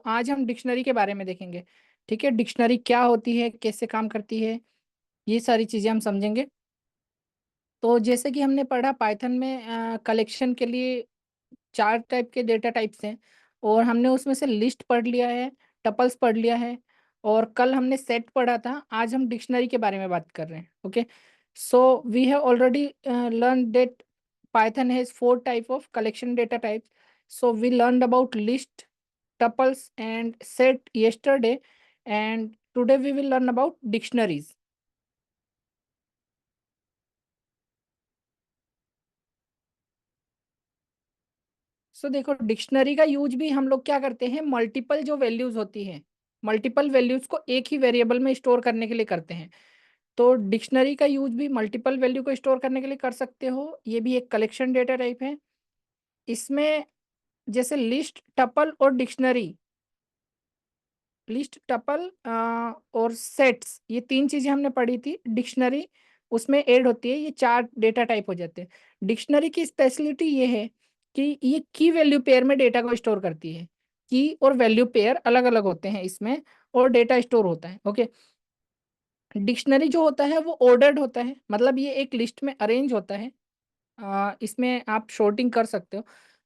आज हम डिक्शनरी के बारे में देखेंगे। ठीक है, डिक्शनरी क्या होती है, कैसे काम करती है, ये सारी चीजें हम समझेंगे। तो जैसे कि हमने पढ़ा पाइथन में कलेक्शन के लिए चार टाइप के डेटा टाइप्स हैं, और हमने उसमें से लिस्ट पढ़ लिया है, टपल्स पढ़ लिया है, और कल हमने सेट पढ़ा था। आज हम डिक्शनरी के बारे में बात कर रहे हैं। Okay, so we have already learn that Python has four type of collection data types. So we learned about list, tuples and set yesterday, and today we will learn about dictionaries. देखो, dictionary का use भी हम लोग क्या करते हैं, multiple जो values होती हैं, मल्टीपल वैल्यूज को एक ही वेरिएबल में स्टोर करने के लिए करते हैं। तो डिक्शनरी का यूज भी मल्टीपल वैल्यू को स्टोर करने के लिए कर सकते हो। ये भी एक कलेक्शन डेटा टाइप है। इसमें जैसे लिस्ट, टपल और डिक्शनरी, लिस्ट, टपल और सेट्स, ये तीन चीजें हमने पढ़ी थी। डिक्शनरी उसमें ऐड होती है, ये चार डेटा टाइप हो जाते हैं। डिक्शनरी की स्पेशलिटी ये है कि ये की वैल्यू पेयर में डेटा को स्टोर करती है। की और वैल्यू पेयर अलग अलग होते हैं इसमें, और डेटा स्टोर होता है। ओके, डिक्शनरी जो होता है वो ऑर्डर्ड होता है, मतलब ये एक लिस्ट में अरेंज होता है। इसमें आप शॉर्टिंग कर सकते हो,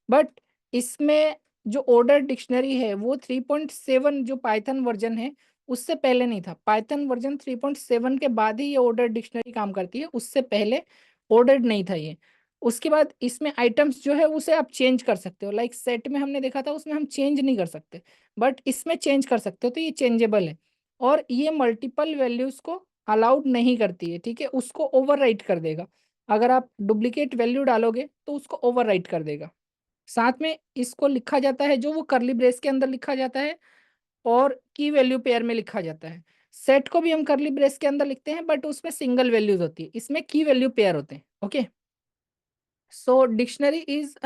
बट इसमें जो ऑर्डर डिक्शनरी है वो 3.7 जो पाइथन वर्जन है उससे पहले नहीं था। पाइथन वर्जन 3.7 के बाद ही ये ऑर्डर डिक्शनरी काम करती है, उससे पहले ऑर्डर्ड नहीं था ये। उसके बाद इसमें आइटम्स जो है उसे आप चेंज कर सकते हो, लाइक सेट में हमने देखा था उसमें हम चेंज नहीं कर सकते, बट इसमें चेंज कर सकते हो, तो ये चेंजेबल है। और ये मल्टीपल वैल्यूज को अलाउड नहीं करती है, ठीक है, उसको ओवरराइट कर देगा। अगर आप डुप्लीकेट वैल्यू डालोगे तो उसको ओवरराइट कर देगा। साथ में इसको लिखा जाता है, जो वो करली ब्रेस के अंदर लिखा जाता है, और की वैल्यू पेयर में लिखा जाता है। सेट को भी हम करली ब्रेस के अंदर लिखते हैं, बट उसमें सिंगल वैल्यूज होती है, इसमें की वैल्यू पेयर होते हैं। Okay, so dictionary is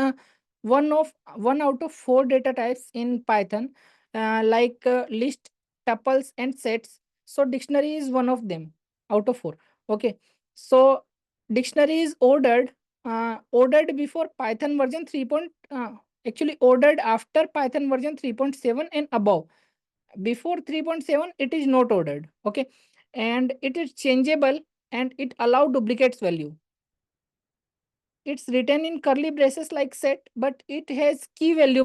one out of four data types in Python, like list, tuples, and sets. So dictionary is one of them out of four. Okay, so dictionary is ordered before Python version 3. Actually ordered after Python version 3.7 and above. Before 3.7, it is not ordered. Okay, and it is changeable, and it allow duplicates value. It's written in curly braces like set, but it has key value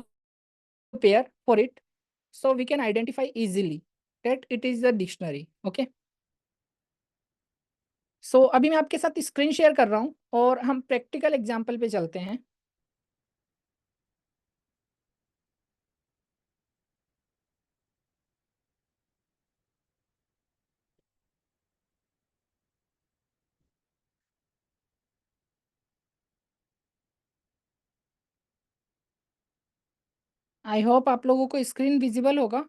pair for it, so we can identify easily that it is the dictionary. Okay, so अभी मैं आपके साथ screen share कर रहा हूँ और हम practical example पे चलते हैं। आई होप आप लोगों को स्क्रीन विजिबल होगा।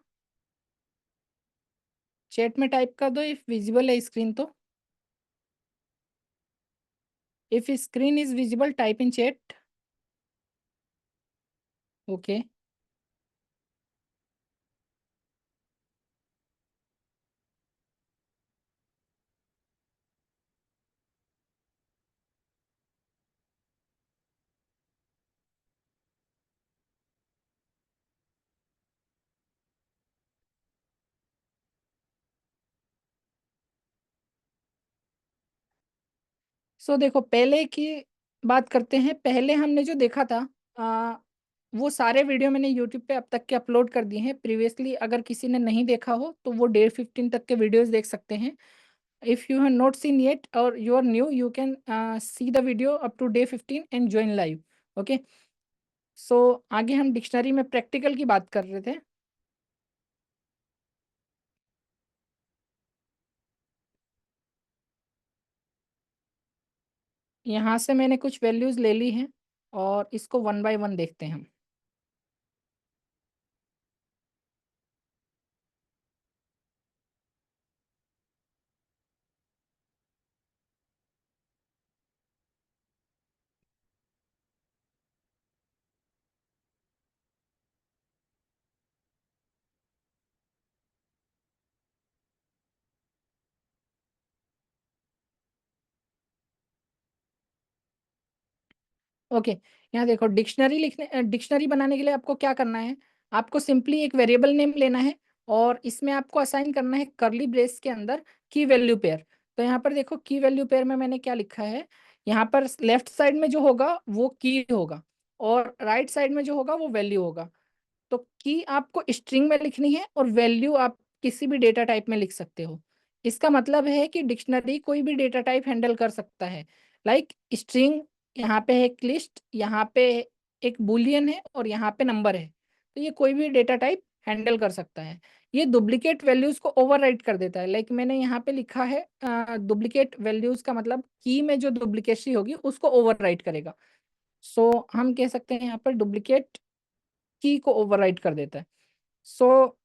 चैट में टाइप कर दो इफ विजिबल है स्क्रीन तो। If screen is visible type in chat. Okay, so देखो, पहले की बात करते हैं। पहले हमने जो देखा था, आ, वो सारे वीडियो मैंने यूट्यूब पे अब तक के अपलोड कर दिए हैं प्रीवियसली। अगर किसी ने नहीं देखा हो तो वो डे 15 तक के वीडियोस देख सकते हैं। If you have not seen yet और you are new, you can see the video up to day 15 and join live. Okay, so आगे हम डिक्शनरी में प्रैक्टिकल की बात कर रहे थे। यहाँ से मैंने कुछ वैल्यूज ले ली हैं, और इसको वन बाय वन देखते हैं हम। ओके, यहाँ देखो, डिक्शनरी बनाने के लिए आपको क्या करना है। आपको सिंपली एक वेरिएबल नेम लेना है और इसमें आपको असाइन करना है कर्ली ब्रेस के अंदर की वैल्यू पेयर। तो यहाँ पर देखो की वैल्यू पेयर में मैंने क्या लिखा है, यहाँ पर लेफ्ट साइड में जो होगा वो की होगा और राइट साइड में जो होगा वो वैल्यू होगा। तो की आपको स्ट्रिंग में लिखनी है और वैल्यू आप किसी भी डेटा टाइप में लिख सकते हो। इसका मतलब है कि डिक्शनरी कोई भी डेटा टाइप हैंडल कर सकता है। लाइक स्ट्रिंग, यहाँ पे है एक लिस्ट, यहाँ पे एक बुलियन है और यहाँ पे नंबर है। तो ये कोई भी डेटा टाइप हैंडल कर सकता है। ये डुप्लीकेट वैल्यूज को ओवरराइट कर देता है। लाइक मैंने यहाँ पे लिखा है डुप्लीकेट वैल्यूज का मतलब की में जो डुप्लीकेसी होगी उसको ओवरराइट करेगा। सो हम कह सकते हैं यहाँ पर डुप्लीकेट की को ओवरराइट कर देता है। सो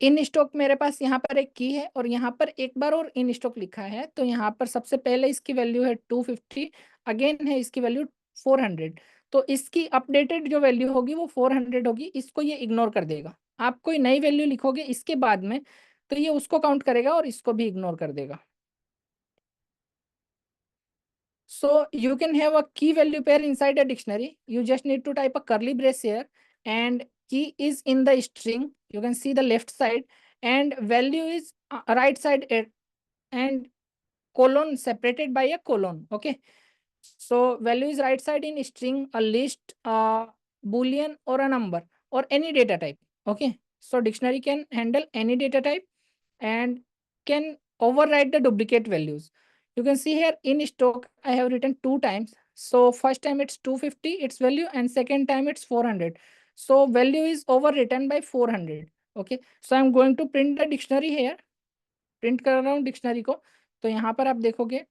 इन स्टॉक मेरे पास यहाँ पर एक की है और यहाँ पर एक बार और इन स्टॉक लिखा है। तो यहाँ पर सबसे पहले इसकी वैल्यू है 250, अगेन है इसकी वैल्यू 400। तो इसकी अपडेटेड जो वैल्यू होगी वो 400 होगी, इसको ये इग्नोर कर देगा। आप कोई नई वैल्यू लिखोगे इसके बाद में तो ये उसको काउंट करेगा और इसको भी इग्नोर कर देगा। So you can have a key value pair inside a dictionary. You just need to type a curly brace here, and key is in the string. You can see the left side, and value is right side, and colon separated by a colon. Okay. So value is right side in string, a list, a boolean, or a number, or any data type. Okay. So dictionary can handle any data type and can override the duplicate values. You can see here in stock I have written two times. So first time it's 250 its value and second time it's 400. So value is overwritten by 400. Okay. So I'm going to print the dictionary here. Print कर रहा हूँ dictionary को। तो यहाँ पर आप देखोगे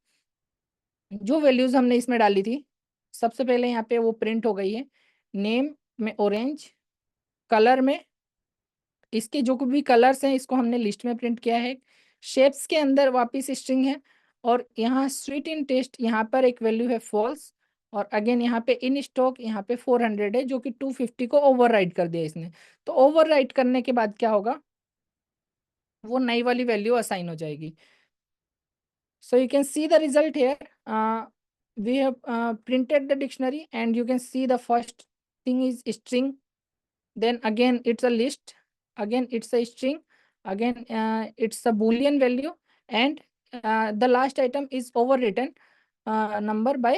जो वैल्यूज हमने इसमें डाली थी, सबसे पहले यहाँ पे वो प्रिंट हो गई है। नेम में ऑरेंज, कलर में इसके जो भी कलर्स हैं इसको हमने लिस्ट में प्रिंट किया है। शेप्स के अंदर वापस स्ट्रिंग है और यहाँ स्वीट इन टेस्ट यहाँ पर एक वैल्यू है फॉल्स और अगेन यहाँ पे इन स्टॉक यहाँ पे 400 है जो कि 250 को ओवरराइड कर दिया इसने। तो ओवरराइड करने के बाद क्या होगा, वो नई वाली वैल्यू असाइन हो जाएगी। So you can see the result here. We have printed the dictionary and you can see the first thing is string. Then again it's a list. Again it's a string. Again it's a boolean value. And the last item is overwritten number by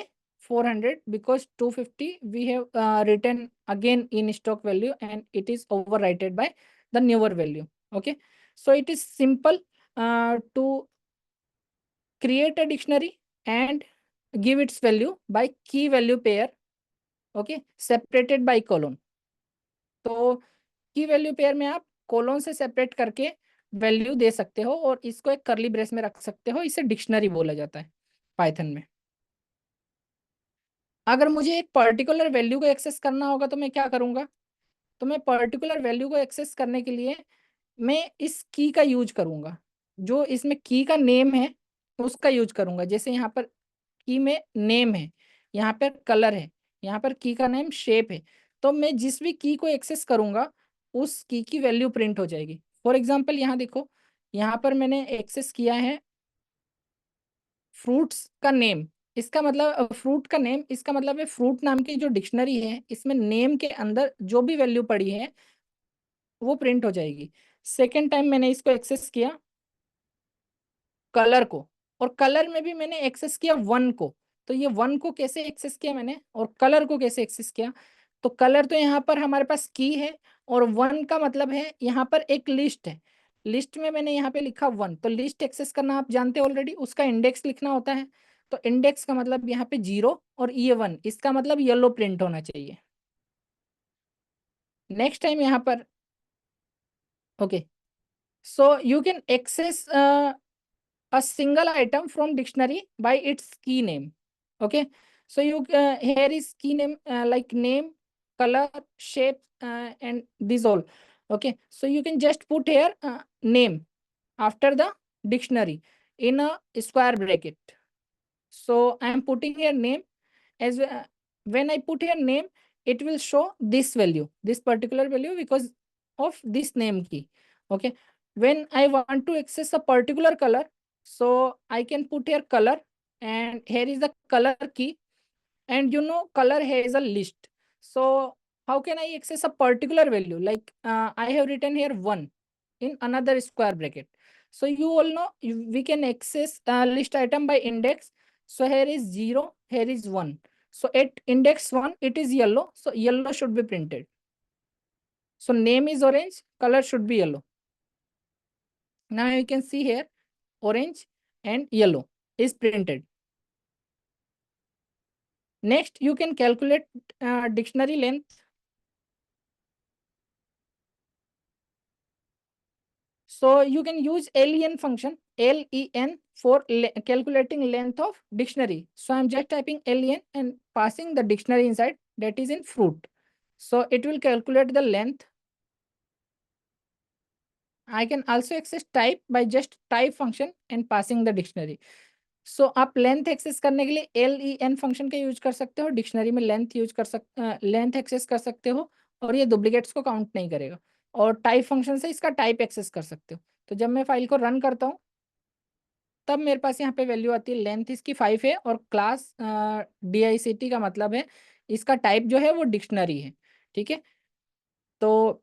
400 because 250 we have written again in stock value and it is overwritten by the newer value. Okay. So it is simple to create a dictionary and give its value by key value pair, okay, separated by colon. तो की value pair में आप colon से separate करके value दे सकते हो और इसको एक करली ब्रेस में रख सकते हो। इसे डिक्शनरी बोला जाता है पाइथन में। अगर मुझे एक पर्टिकुलर वैल्यू को एक्सेस करना होगा तो मैं क्या करूंगा, तो मैं पर्टिकुलर वैल्यू को एक्सेस करने के लिए मैं इस की का यूज करूंगा। जो इसमें की का नेम है उसका यूज करूंगा। जैसे यहाँ पर की में नेम है, यहाँ पर कलर है, यहाँ पर की का नेम शेप है। तो मैं जिस भी की को एक्सेस करूंगा उस की वैल्यू प्रिंट हो जाएगी। फॉर एग्जाम्पल यहाँ देखो, यहाँ पर मैंने एक्सेस किया है फ्रूट्स का नेम। इसका मतलब फ्रूट का नेम, इसका मतलब है फ्रूट नाम की जो डिक्शनरी है इसमें नेम के अंदर जो भी वैल्यू पड़ी है वो प्रिंट हो जाएगी। सेकेंड टाइम मैंने इसको एक्सेस किया कलर को, और कलर में भी मैंने एक्सेस किया वन को। तो ये वन को कैसे एक्सेस किया मैंने और कलर को कैसे एक्सेस किया, तो कलर तो यहाँ पर हमारे पास की है और वन का मतलब है यहाँ पर एक लिस्ट है। लिस्ट में मैंने यहाँ पे लिखा वन, तो लिस्ट एक्सेस करना आप जानते हो ऑलरेडी, उसका इंडेक्स लिखना होता है। तो इंडेक्स का मतलब यहाँ पे 0 और ये 1, इसका मतलब येलो प्रिंट होना चाहिए। नेक्स्ट टाइम यहाँ पर okay, so you can access a single item from dictionary by its key name. Okay, so you here is key name like name, color, shape, and these all. Okay, so you can just put here name after the dictionary in a square bracket. So I am putting here name as when I put here name it will show this value, this particular value because of this name key. Okay, when I want to access a particular color, so I can put here color and here is the color key, and you know color has a list. So how can I access a particular value? Like I have written here 1 in another square bracket. So you all know we can access list item by index. So here is 0, here is 1. So at index 1, it is yellow. So yellow should be printed. So name is orange, color should be yellow. Now you can see here orange and yellow is printed. Next, you can calculate dictionary length. So you can use len function, len, for calculating length of dictionary. So I'm just typing len and passing the dictionary inside, that is in fruit. So it will calculate the length. I can also access type by just type function and passing the dictionary. So आप length access करने के लिए len function का use कर सकते हो, dictionary में length use कर लेंथ एक्सेस कर सकते हो, और ये डुप्लीकेट्स को काउंट नहीं करेगा। और टाइप फंक्शन से इसका टाइप एक्सेस कर सकते हो। तो जब मैं फाइल को रन करता हूँ तब मेरे पास यहाँ पे वैल्यू आती है, लेंथ इसकी 5 है और क्लास DICT का मतलब है इसका टाइप जो है वो डिक्शनरी है। ठीक है, तो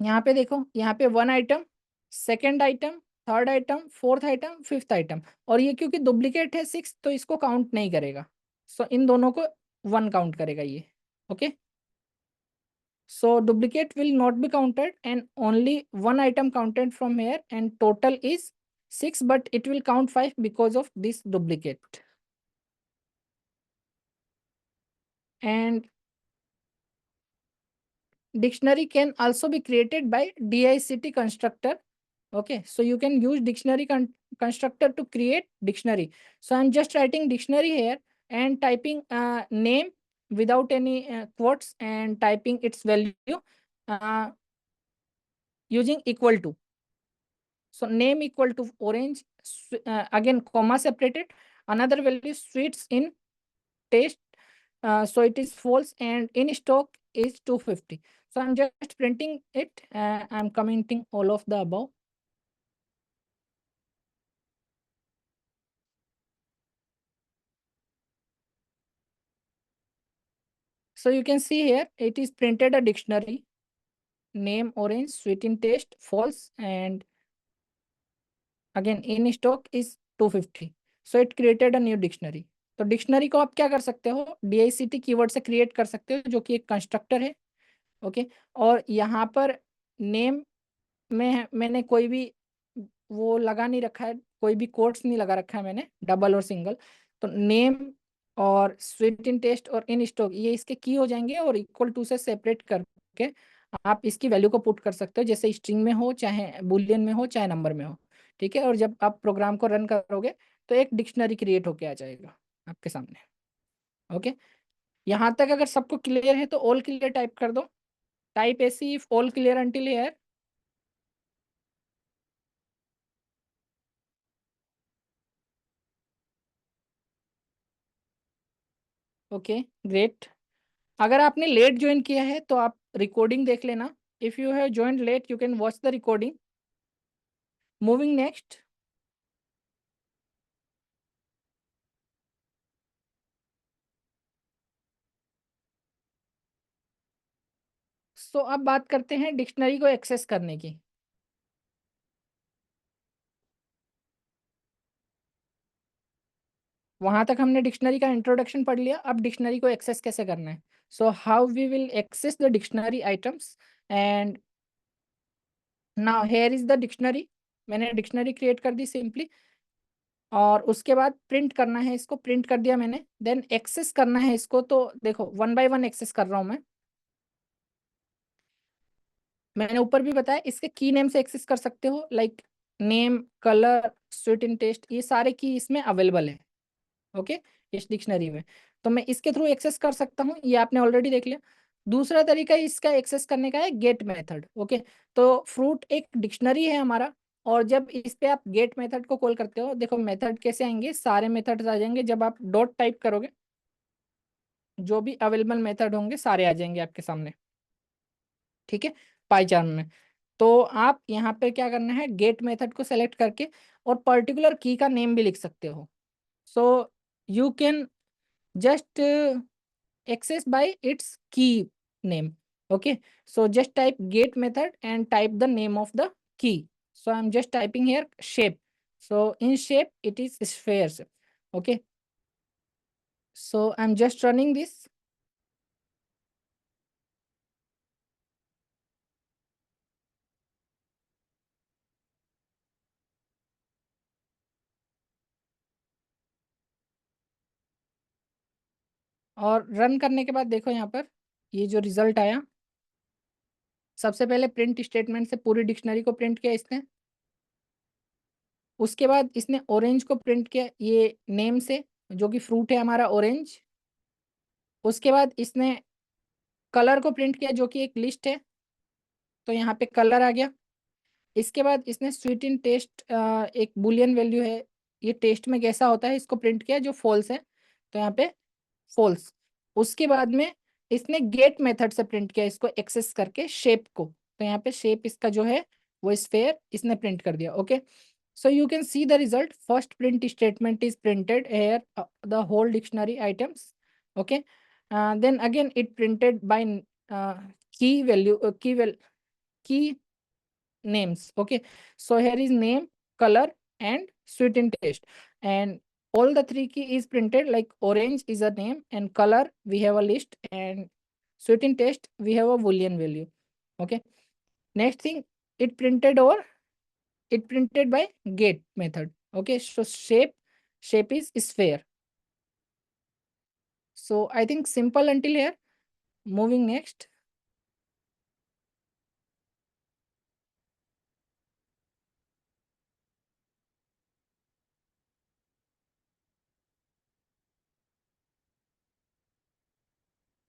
यहाँ पे देखो, यहाँ पे 1 item, second item, third item, fourth item, fifth item, और ये क्योंकि डुप्लीकेट है 6 तो इसको काउंट नहीं करेगा। सो इन दोनों को 1 काउंट करेगा ये। Okay, so duplicate will not be counted and only 1 item counted from here, and total is 6, but it will count 5 because of this duplicate. And dictionary can also be created by DICT constructor. Okay, so you can use dictionary constructor to create dictionary. So I'm just writing dictionary here and typing name without any quotes and typing its value uh, using equal to. So name equal to orange, again comma separated, another value sweets in taste, so it is false, and in stock is 250. So I'm just printing it, I'm commenting all of the above. So you can see here it is printed a dictionary, name orange, sweet in taste false, and again in stock is 250. So it created a new dictionary. तो dictionary को आप क्या कर सकते हो, DICT keyword से create कर सकते हो जो कि एक कंस्ट्रक्टर है। ओके, और यहाँ पर नेम में मैंने कोई भी वो लगा नहीं रखा है, कोई भी कोट्स नहीं लगा रखा है मैंने, डबल और सिंगल। तो नेम और स्वीट इन टेस्ट और इन स्टॉक ये इसके की हो जाएंगे, और इक्वल टू से सेपरेट करके आप इसकी वैल्यू को पुट कर सकते हो, जैसे स्ट्रिंग में हो, चाहे बुलियन में हो, चाहे नंबर में हो। ठीक है, और जब आप प्रोग्राम को रन करोगे तो एक डिक्शनरी क्रिएट होके आ जाएगा आपके सामने। ओके, यहाँ तक अगर सबको क्लियर है तो ऑल क्लियर टाइप कर दो। टाइप ऐसी if all clear until here. Okay, great. अगर आपने लेट ज्वाइन किया है तो आप रिकॉर्डिंग देख लेना। If you have joined late you can watch the recording. Moving next. So अब बात करते हैं डिक्शनरी को एक्सेस करने की। वहां तक हमने डिक्शनरी का इंट्रोडक्शन पढ़ लिया, अब डिक्शनरी को एक्सेस कैसे करना है। So how we will access the dictionary items, and now here is the dictionary. मैंने डिक्शनरी क्रिएट कर दी सिंपली, और उसके बाद प्रिंट करना है, इसको प्रिंट कर दिया मैंने। देन एक्सेस करना है इसको, तो देखो 1 बाय 1 एक्सेस कर रहा हूं मैं। मैंने ऊपर भी बताया इसके की नेम से एक्सेस कर सकते हो, like name, colour, sweet in taste, ये सारे की इसमें अवेलेबल है। ओके, इस डिक्शनरी में तो मैं इसके थ्रू एक्सेस कर सकता हूँ, ये आपने ऑलरेडी देख लिया। दूसरा तरीका इसका एक्सेस करने का है गेट मेथड। ओके, तो फ्रूट एक डिक्शनरी है हमारा, और जब इस पे आप गेट मेथड को कॉल करते हो, देखो मेथड कैसे आएंगे, सारे मेथड्स आ जाएंगे जब आप डॉट टाइप करोगे, जो भी अवेलेबल मेथड होंगे सारे आ जाएंगे आपके सामने। ठीक है, पाई चार्ट में। तो आप यहाँ पे क्या करना है, गेट मेथड को सेलेक्ट करके और पर्टिकुलर की का नेम भी लिख सकते हो। So you can just access by its key, name. Okay, so just type get method and type the name of the key. So I'm just typing here shape. So in shape it is spheres. Okay, so I'm just running this. और run करने के बाद देखो यहाँ पर ये जो result आया, सबसे पहले प्रिंट स्टेटमेंट से पूरी डिक्शनरी को प्रिंट किया इसने। उसके बाद इसने ऑरेंज को प्रिंट किया ये नेम से, जो कि फ्रूट है हमारा ऑरेंज। उसके बाद इसने कलर को प्रिंट किया जो कि एक लिस्ट है, तो यहाँ पे कलर आ गया। इसके बाद इसने स्वीट इन टेस्ट, एक बुलियन वैल्यू है, ये टेस्ट में कैसा होता है, इसको प्रिंट किया जो फॉल्स है, तो यहाँ पे फॉल्स। उसके बाद में इसने गेट मेथड से प्रिंट किया इसको एक्सेस करके शेप को, तो यहाँ पे शेप इसका जो है वो स्फेयर इसने प्रिंट कर दिया। Okay, so you can see the result. First print statement is printed here, the whole dictionary items. Okay, then again it printed by uh, key value, key names. Okay, so here is name, color and sweet and taste, and all the three key is printed, like orange is a name and color we have a list and sweet and taste we have a boolean value. Okay, next thing, it printed over, it printed by get method. Okay, so shape is sphere. So I think simple until here. Moving next.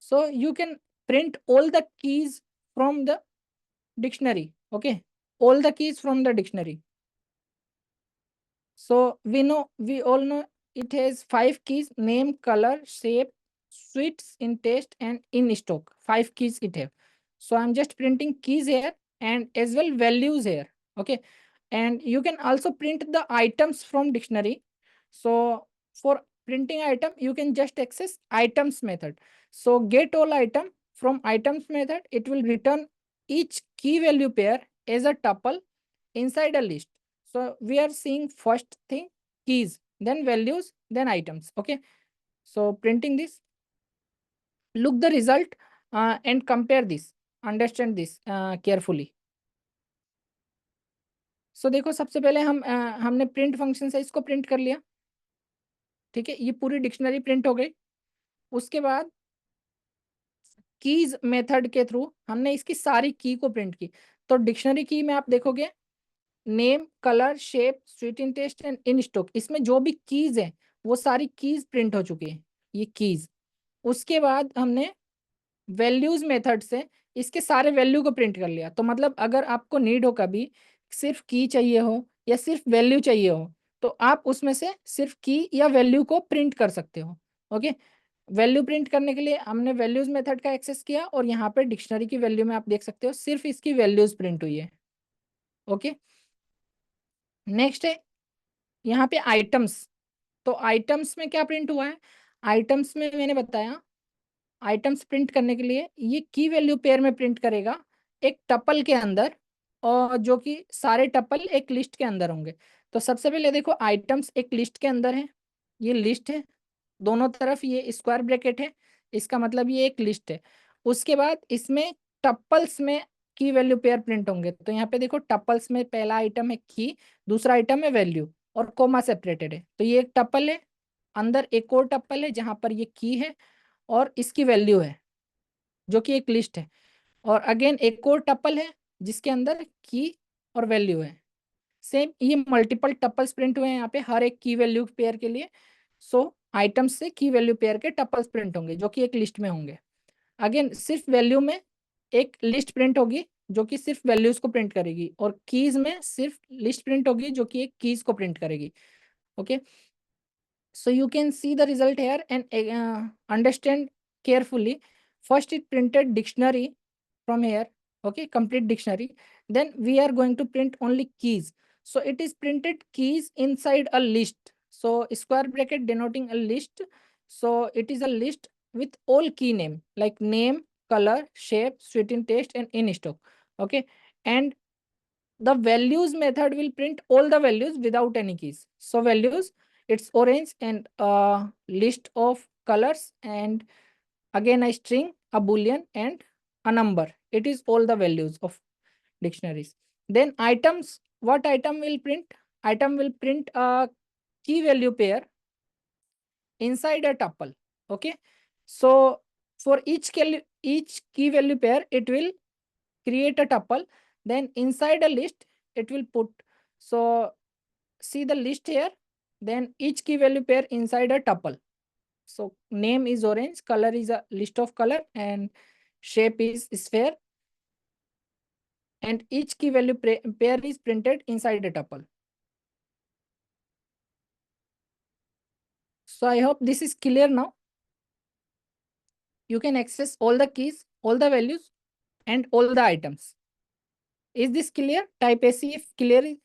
So you can print all the keys from the dictionary. Okay, all the keys from the dictionary. So we all know it has 5 keys: name, color, shape, sweets in taste and in stock. 5 keys it have. So I'm just printing keys here and as well values here. Okay, and you can also print the items from dictionary. So for printing item you can just access items method. So get all item, from items method it will return each key value pair as a tuple inside a list. So we are seeing first thing keys, then values, then items. Okay, so printing this, look the result and compare this, understand this carefully. So देखो सबसे पहले हमने print function से इसको print कर लिया। ठीक है, ये पूरी डिक्शनरी प्रिंट हो गई। उसके बाद कीज मेथड के थ्रू हमने इसकी सारी की को प्रिंट की। तो डिक्शनरी की में आप देखोगे name, colour, shape, sweet in taste and in stock, इसमें जो भी कीज है वो सारी कीज प्रिंट हो चुकी है, ये कीज। उसके बाद हमने वैल्यूज मेथड से इसके सारे वैल्यू को प्रिंट कर लिया। तो मतलब अगर आपको नीड हो कभी सिर्फ की चाहिए हो या सिर्फ वैल्यू चाहिए हो, तो आप उसमें से सिर्फ की या वैल्यू को प्रिंट कर सकते हो। ओके, वैल्यू प्रिंट करने के लिए हमने वैल्यूज मेथड का एक्सेस किया और यहाँ पे डिक्शनरी की वैल्यू में आप देख सकते हो सिर्फ इसकी वैल्यूज प्रिंट हुई है। ओके, नेक्स्ट है यहाँ पे आइटम्स। तो आइटम्स में क्या प्रिंट हुआ है, आइटम्स में मैंने बताया आइटम्स प्रिंट करने के लिए ये की वैल्यू पेयर में प्रिंट करेगा एक टपल के अंदर, और जो कि सारे टपल एक लिस्ट के अंदर होंगे। तो सबसे पहले देखो आइटम्स एक लिस्ट के अंदर है, ये लिस्ट है, दोनों तरफ ये स्क्वायर ब्रैकेट है, इसका मतलब ये एक लिस्ट है। उसके बाद इसमें टपल्स में की वैल्यू पेयर प्रिंट होंगे। तो यहाँ पे देखो टपल्स में पहला आइटम है की, दूसरा आइटम है वैल्यू और कोमा सेपरेटेड है। तो ये एक टपल है, अंदर एक और टपल है जहां पर ये की है और इसकी वैल्यू है जो कि एक लिस्ट है, और अगेन एक और टपल है जिसके अंदर की और वैल्यू है। सेम ये मल्टीपल टपल्स प्रिंट हुए हैं यहाँ पे हर एक की वैल्यू पेयर के लिए। सो आइटम्स से की वैल्यू पेयर के टपल्स प्रिंट होंगे जो कि एक लिस्ट में होंगे। अगेन सिर्फ वैल्यू में एक लिस्ट प्रिंट होगी जो कि सिर्फ वैल्यूज को प्रिंट करेगी, और कीज में सिर्फ लिस्ट प्रिंट होगी जो कि एक कीज को प्रिंट करेगी। Okay, so you can see the result here and understand carefully. First it printed dictionary from here. Okay, complete dictionary. Then we are going to print only keys. So it is printed keys inside a list. So square bracket denoting a list. So it is a list with all key name like name, color, shape, sweet in taste, and in stock. Okay, and the values method will print all the values without any keys. So values, it's orange and a list of colors, and again a string, a boolean, and a number. It is all the values of dictionaries. Then items, what item will print? Item will print a key value pair inside a tuple. Okay, so for each key value pair, it will create a tuple. Then inside a list, it will put, so see the list here. Then each key value pair inside a tuple. So name is orange, color is a list of color, and shape is sphere, and each key value pair is printed inside a tuple. So I hope this is clear now. You can access all the keys, all the values, and all the items. Is this clear? Type AC if clear.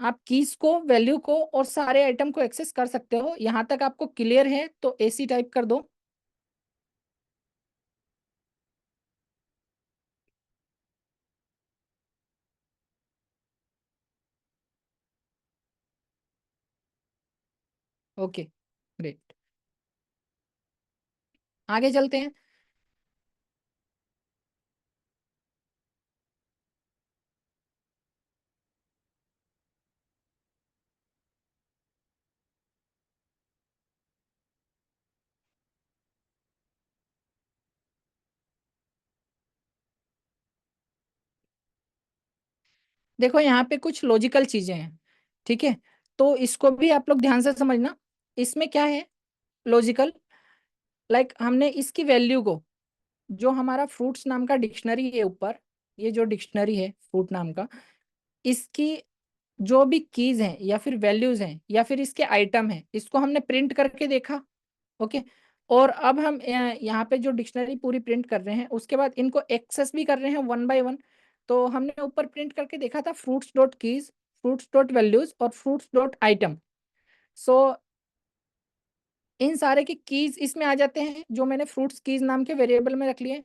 आप keys को, value को और सारे item को access कर सकते हो। यहां तक आपको क्लियर है तो AC टाइप कर दो। ओके, ग्रेट, आगे चलते हैं। देखो यहाँ पे कुछ लॉजिकल चीजें हैं, ठीक है, तो इसको भी आप लोग ध्यान से समझना। इसमें क्या है लॉजिकल, लाइक हमने इसकी वैल्यू को, जो हमारा फ्रूट्स नाम का डिक्शनरी है ऊपर, ये जो डिक्शनरी है फ्रूट नाम का, इसकी जो भी कीज हैं या फिर वैल्यूज हैं या फिर इसके आइटम हैं, इसको हमने प्रिंट करके देखा। ओके, और अब हम यहाँ पे जो डिक्शनरी पूरी प्रिंट कर रहे हैं, उसके बाद इनको एक्सेस भी कर रहे हैं वन बाय वन। तो हमने ऊपर प्रिंट करके देखा था fruits dot keys, fruits dot values और फ्रूट्स डॉट आइटम। सो इन सारे के कीज इसमें आ जाते हैं, जो मैंने फ्रूट्स कीज नाम के वेरिएबल में रख लिए।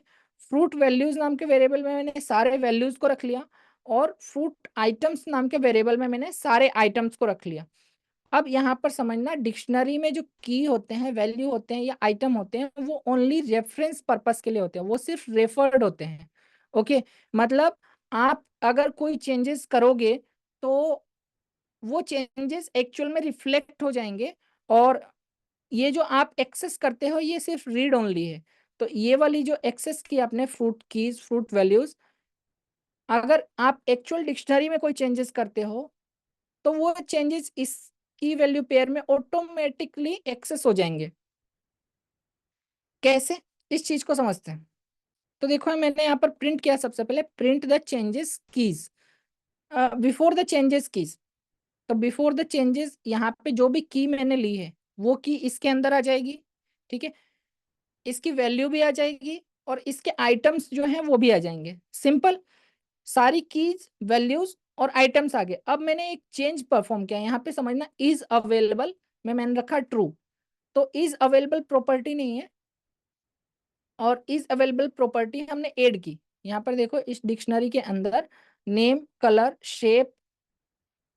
फ्रूट वैल्यूज नाम के वेरिएबल में मैंने सारे वैल्यूज को रख लिया, और फ्रूट आइटम्स नाम के वेरिएबल में मैंने सारे आइटम्स को रख लिया। अब यहाँ पर समझना, डिक्शनरी में जो की होते हैं, वैल्यू होते हैं या आइटम होते हैं, वो ओनली रेफरेंस पर्पस के लिए होते हैं, वो सिर्फ रेफर्ड होते हैं। ओके, मतलब आप अगर कोई चेंजेस करोगे तो वो चेंजेस एक्चुअल में रिफ्लेक्ट हो जाएंगे, और ये जो आप एक्सेस करते हो ये सिर्फ रीड ओनली है। तो ये वाली जो एक्सेस की आपने फ्रूट कीज, फ्रूट वैल्यूज, अगर आप एक्चुअल डिक्शनरी में कोई चेंजेस करते हो तो वो चेंजेस इस की वैल्यू पेयर में ऑटोमेटिकली एक्सेस हो जाएंगे। कैसे, इस चीज को समझते हैं। तो देखो मैंने यहाँ पर प्रिंट किया, सबसे पहले print the changes keys before the changes keys. तो बिफोर द चेंजेस, यहाँ पे जो भी की मैंने ली है वो की इसके अंदर आ जाएगी, ठीक है, इसकी वैल्यू भी आ जाएगी और इसके आइटम्स जो हैं वो भी आ जाएंगे। सिंपल, सारी कीज, वैल्यूज और आइटम्स आ गए। अब मैंने एक चेंज परफॉर्म किया, यहाँ पे समझना, इज अवेलेबल में मैंने रखा ट्रू। तो इज अवेलेबल प्रॉपर्टी नहीं है, और इज अवेलेबल प्रॉपर्टी हमने ऐड की। यहाँ पर देखो इस डिक्शनरी के अंदर name, colour, shape,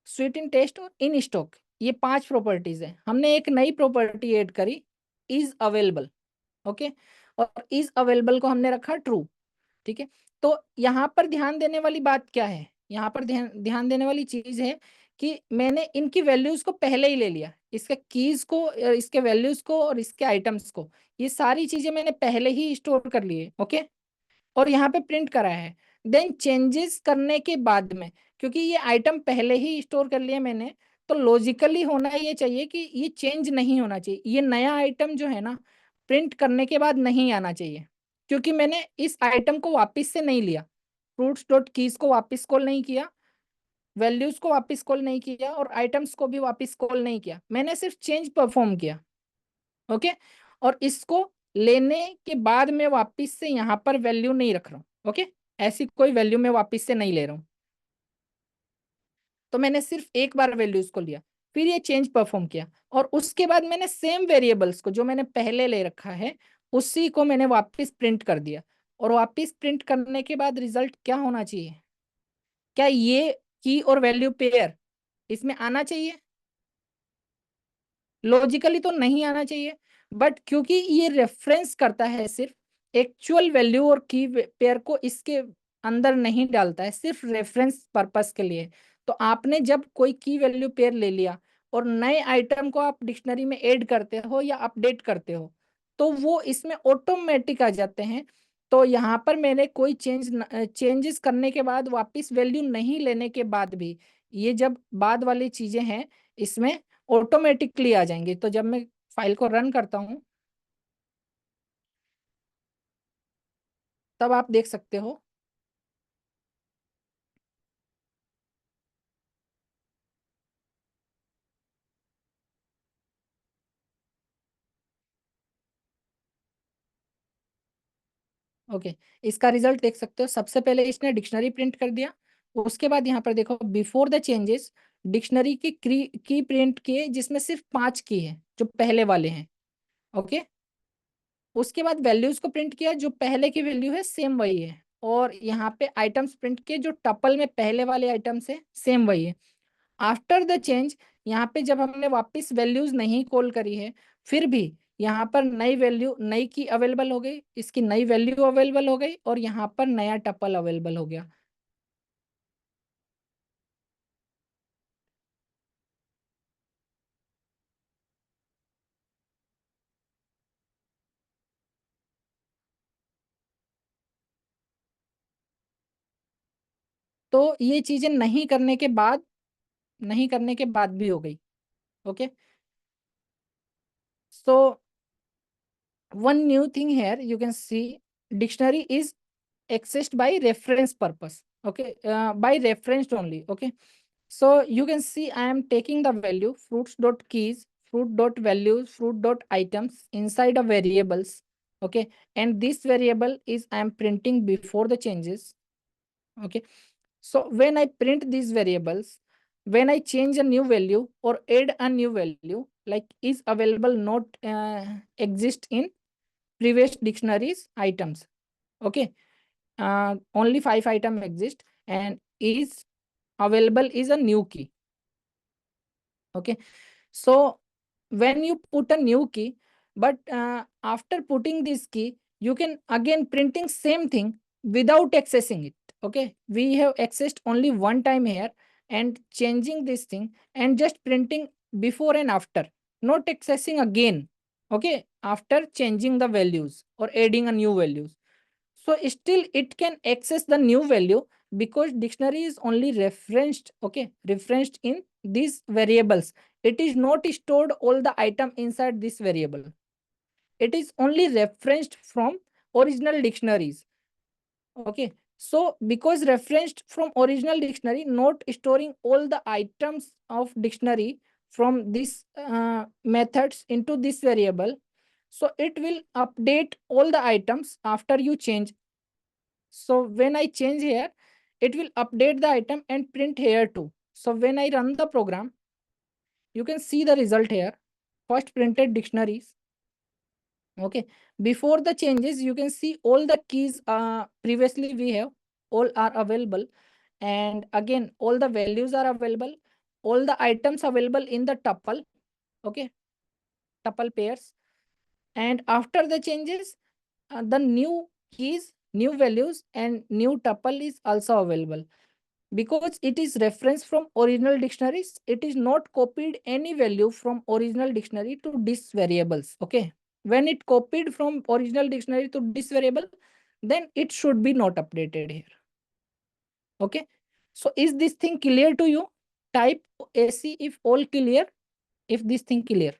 sweet in taste और इन स्टॉक, ये 5 प्रॉपर्टीज है। हमने एक नई प्रॉपर्टी ऐड करी, इज अवेलेबल। ओके, और इज अवेलेबल को हमने रखा ट्रू, ठीक है। तो यहाँ पर ध्यान देने वाली बात क्या है, यहाँ पर ध्यान ध्यान देने वाली चीज है कि मैंने इनकी वैल्यूज को पहले ही ले लिया, इसके कीज को, इसके वैल्यूज को और इसके आइटम्स को, ये सारी चीजें मैंने पहले ही स्टोर कर ली है। ओके, और यहाँ पे प्रिंट करा है। देन चेंजेस करने के बाद में, क्योंकि ये आइटम पहले ही स्टोर कर लिया मैंने, तो लॉजिकली होना ये चाहिए कि ये चेंज नहीं होना चाहिए, ये नया आइटम जो है ना, प्रिंट करने के बाद नहीं आना चाहिए, क्योंकि मैंने इस आइटम को वापस से नहीं लिया, फ्रूट्स डॉट कीज को वापस कॉल नहीं किया, वैल्यूज को वापस कॉल नहीं किया और आइटम्स को भी वापस कॉल नहीं किया, मैंने सिर्फ चेंज परफॉर्म किया। ओके, और इसको लेने के बाद मैं वापस से यहाँ पर वैल्यू नहीं रख रहा हूँ। ओके, ऐसी कोई वैल्यू मैं वापस से नहीं ले रहा हूँ, तो मैंने सिर्फ एक बार वैल्यूज को लिया। फिर ये चेंज परफॉर्म किया, और उसके बाद मैंने सेम वेरिएबल्स को जो मैंने पहले ले रखा है उसी को मैंने वापस प्रिंट कर दिया। और वापस प्रिंट करने के बाद रिजल्ट क्या होना चाहिए? क्या ये की और वैल्यू पेयर इसमें आना चाहिए? लॉजिकली तो नहीं आना चाहिए, बट क्योंकि ये रेफरेंस करता है सिर्फ एक्चुअल वैल्यू और की पेयर को, इसके अंदर नहीं डालता है, सिर्फ रेफरेंस पर्पस के लिए। तो आपने जब कोई की वैल्यू पेयर ले लिया और नए आइटम को आप डिक्शनरी में ऐड करते हो या अपडेट करते हो, तो वो इसमें ऑटोमेटिक आ जाते हैं। तो यहाँ पर मैंने कोई चेंजेस करने के बाद वापस वैल्यू नहीं लेने के बाद भी ये जब बाद वाली चीजें हैं इसमें ऑटोमेटिकली आ जाएंगे। तो जब मैं फाइल को रन करता हूँ तब आप देख सकते हो। ओके, इसका रिजल्ट देख सकते हो। सबसे पहले इसने डिक्शनरी प्रिंट कर दिया, उसके बाद यहाँ पर देखो बिफोर द चेंजेस डिक्शनरी की की प्रिंट किए जिसमें सिर्फ 5 की है जो पहले वाले हैं। ओके, उसके बाद वैल्यूज को प्रिंट किया, जो पहले की वैल्यू है सेम वही है। और यहाँ पे आइटम्स प्रिंट किए जो टपल में पहले वाले आइटम्स है सेम वही है। आफ्टर द चेंज यहाँ पे जब हमने वापस वैल्यूज नहीं कॉल करी है, फिर भी यहाँ पर नई वैल्यू नई की अवेलेबल हो गई, इसकी नई वैल्यू अवेलेबल हो गई, और यहाँ पर नया टपल अवेलेबल हो गया। तो ये चीजें नहीं करने के बाद भी हो गई। Okay, so one new thing here you can see, dictionary is accessed by reference purpose. Okay, by referenced only. Okay, so you can see I am taking the value fruits dot keys, fruit dot values, fruit dot items inside of variables. Okay, and this variable is I am printing before the changes. Okay, so when I print these variables, when I change a new value or add a new value, like is available not exist in previous dictionaries items. Okay, only 5 item exist, and is available is a new key. Okay, so when you put a new key, but after putting this key you can again printing same thing without accessing it. Okay, we have accessed only one time here and changing this thing and just printing before and after, not accessing again. Okay, after changing the values or adding a new values, so still it can access the new value because dictionary is only referenced. Okay, referenced in these variables. It is not stored all the item inside this variable. It is only referenced from original dictionaries. Okay, so because referenced from original dictionary, not storing all the items of dictionary from this methods into this variable, so it will update all the items after you change. So when I change here, it will update the item and print here too. So when I run the program, you can see the result here. First printed dictionaries. Okay. Before the changes, you can see all the keys previously we have, all are available. And again, all the values are available. All the items available in the tuple. Okay. Tuple pairs. And after the changes, the new keys, new values, and new tuple is also available. Because it is reference from original dictionaries, it is not copied any value from original dictionary to this variables. Okay, when it copied from original dictionary to this variable, then it should be not updated here. Okay, so is this thing clear to you? Type AC if all clear, if this thing clear.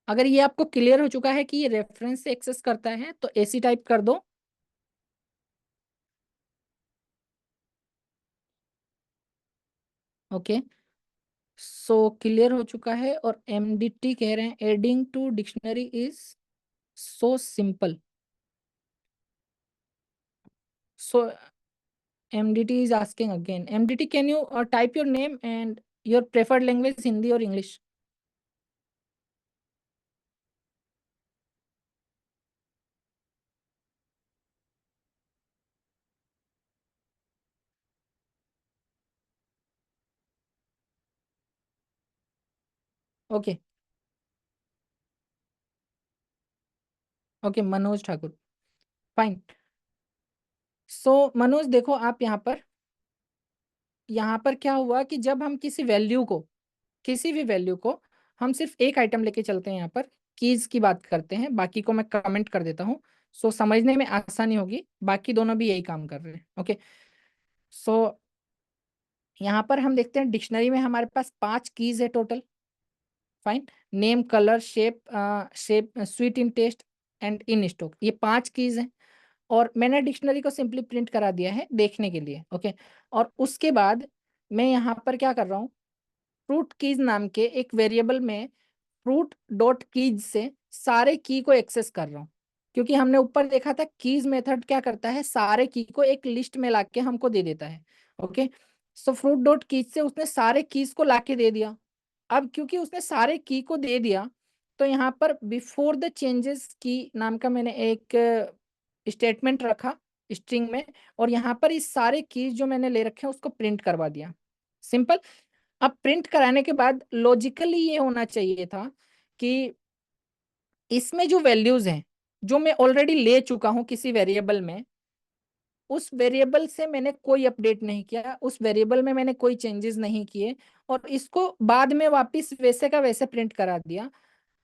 अगर ये आपको clear हो चुका है कि ये reference से access करता है तो AC टाइप कर दो। ओके, सो क्लियर हो चुका है। और MDT कह रहे हैं adding to dictionary is so simple. So MDT is asking again. MDT, can you type your name and your preferred language Hindi और English? Okay. Okay, Manoj Thakur. Fine. So Manoj देखो, आप यहाँ पर क्या हुआ कि जब हम किसी भी वैल्यू को हम सिर्फ एक आइटम लेके चलते हैं, यहाँ पर कीज की बात करते हैं, बाकी को मैं कमेंट कर देता हूँ। सो समझने में आसानी होगी, बाकी दोनों भी यही काम कर रहे हैं। ओके। सो यहाँ पर हम देखते हैं डिक्शनरी में हमारे पास 5 कीज है total. Fine. Name, colour, shape, sweet in taste and in stock, ये 5 कीज हैं। और मैंने डिक्शनरी को सिंपली प्रिंट करा दिया है देखने के लिए। ओके। और उसके बाद मैं यहाँ पर क्या कर रहा हूँ, फ्रूट कीज नाम के एक वेरिएबल में फ्रूट डॉट कीज से सारे की को एक्सेस कर रहा हूँ। क्योंकि हमने ऊपर देखा था कीज मेथड क्या करता है, सारे की को एक लिस्ट में लाके हमको दे देता है। ओके। सो फ्रूट डॉट कीज से उसने सारे कीज को लाके दे दिया। अब क्योंकि उसने सारे की को दे दिया, तो यहाँ पर बिफोर द चेंजेस की नाम का मैंने एक स्टेटमेंट रखा स्ट्रिंग में, और यहाँ पर इस सारे कीज जो मैंने ले रखे हैं उसको प्रिंट करवा दिया। सिंपल। अब प्रिंट कराने के बाद लॉजिकली ये होना चाहिए था कि इसमें जो वैल्यूज हैं, जो मैं ऑलरेडी ले चुका हूं किसी वेरिएबल में, उस वेरिएबल से मैंने कोई अपडेट नहीं किया, उस वेरिएबल में मैंने कोई चेंजेस नहीं किए, और इसको बाद में वापस वैसे का वैसे प्रिंट करा दिया।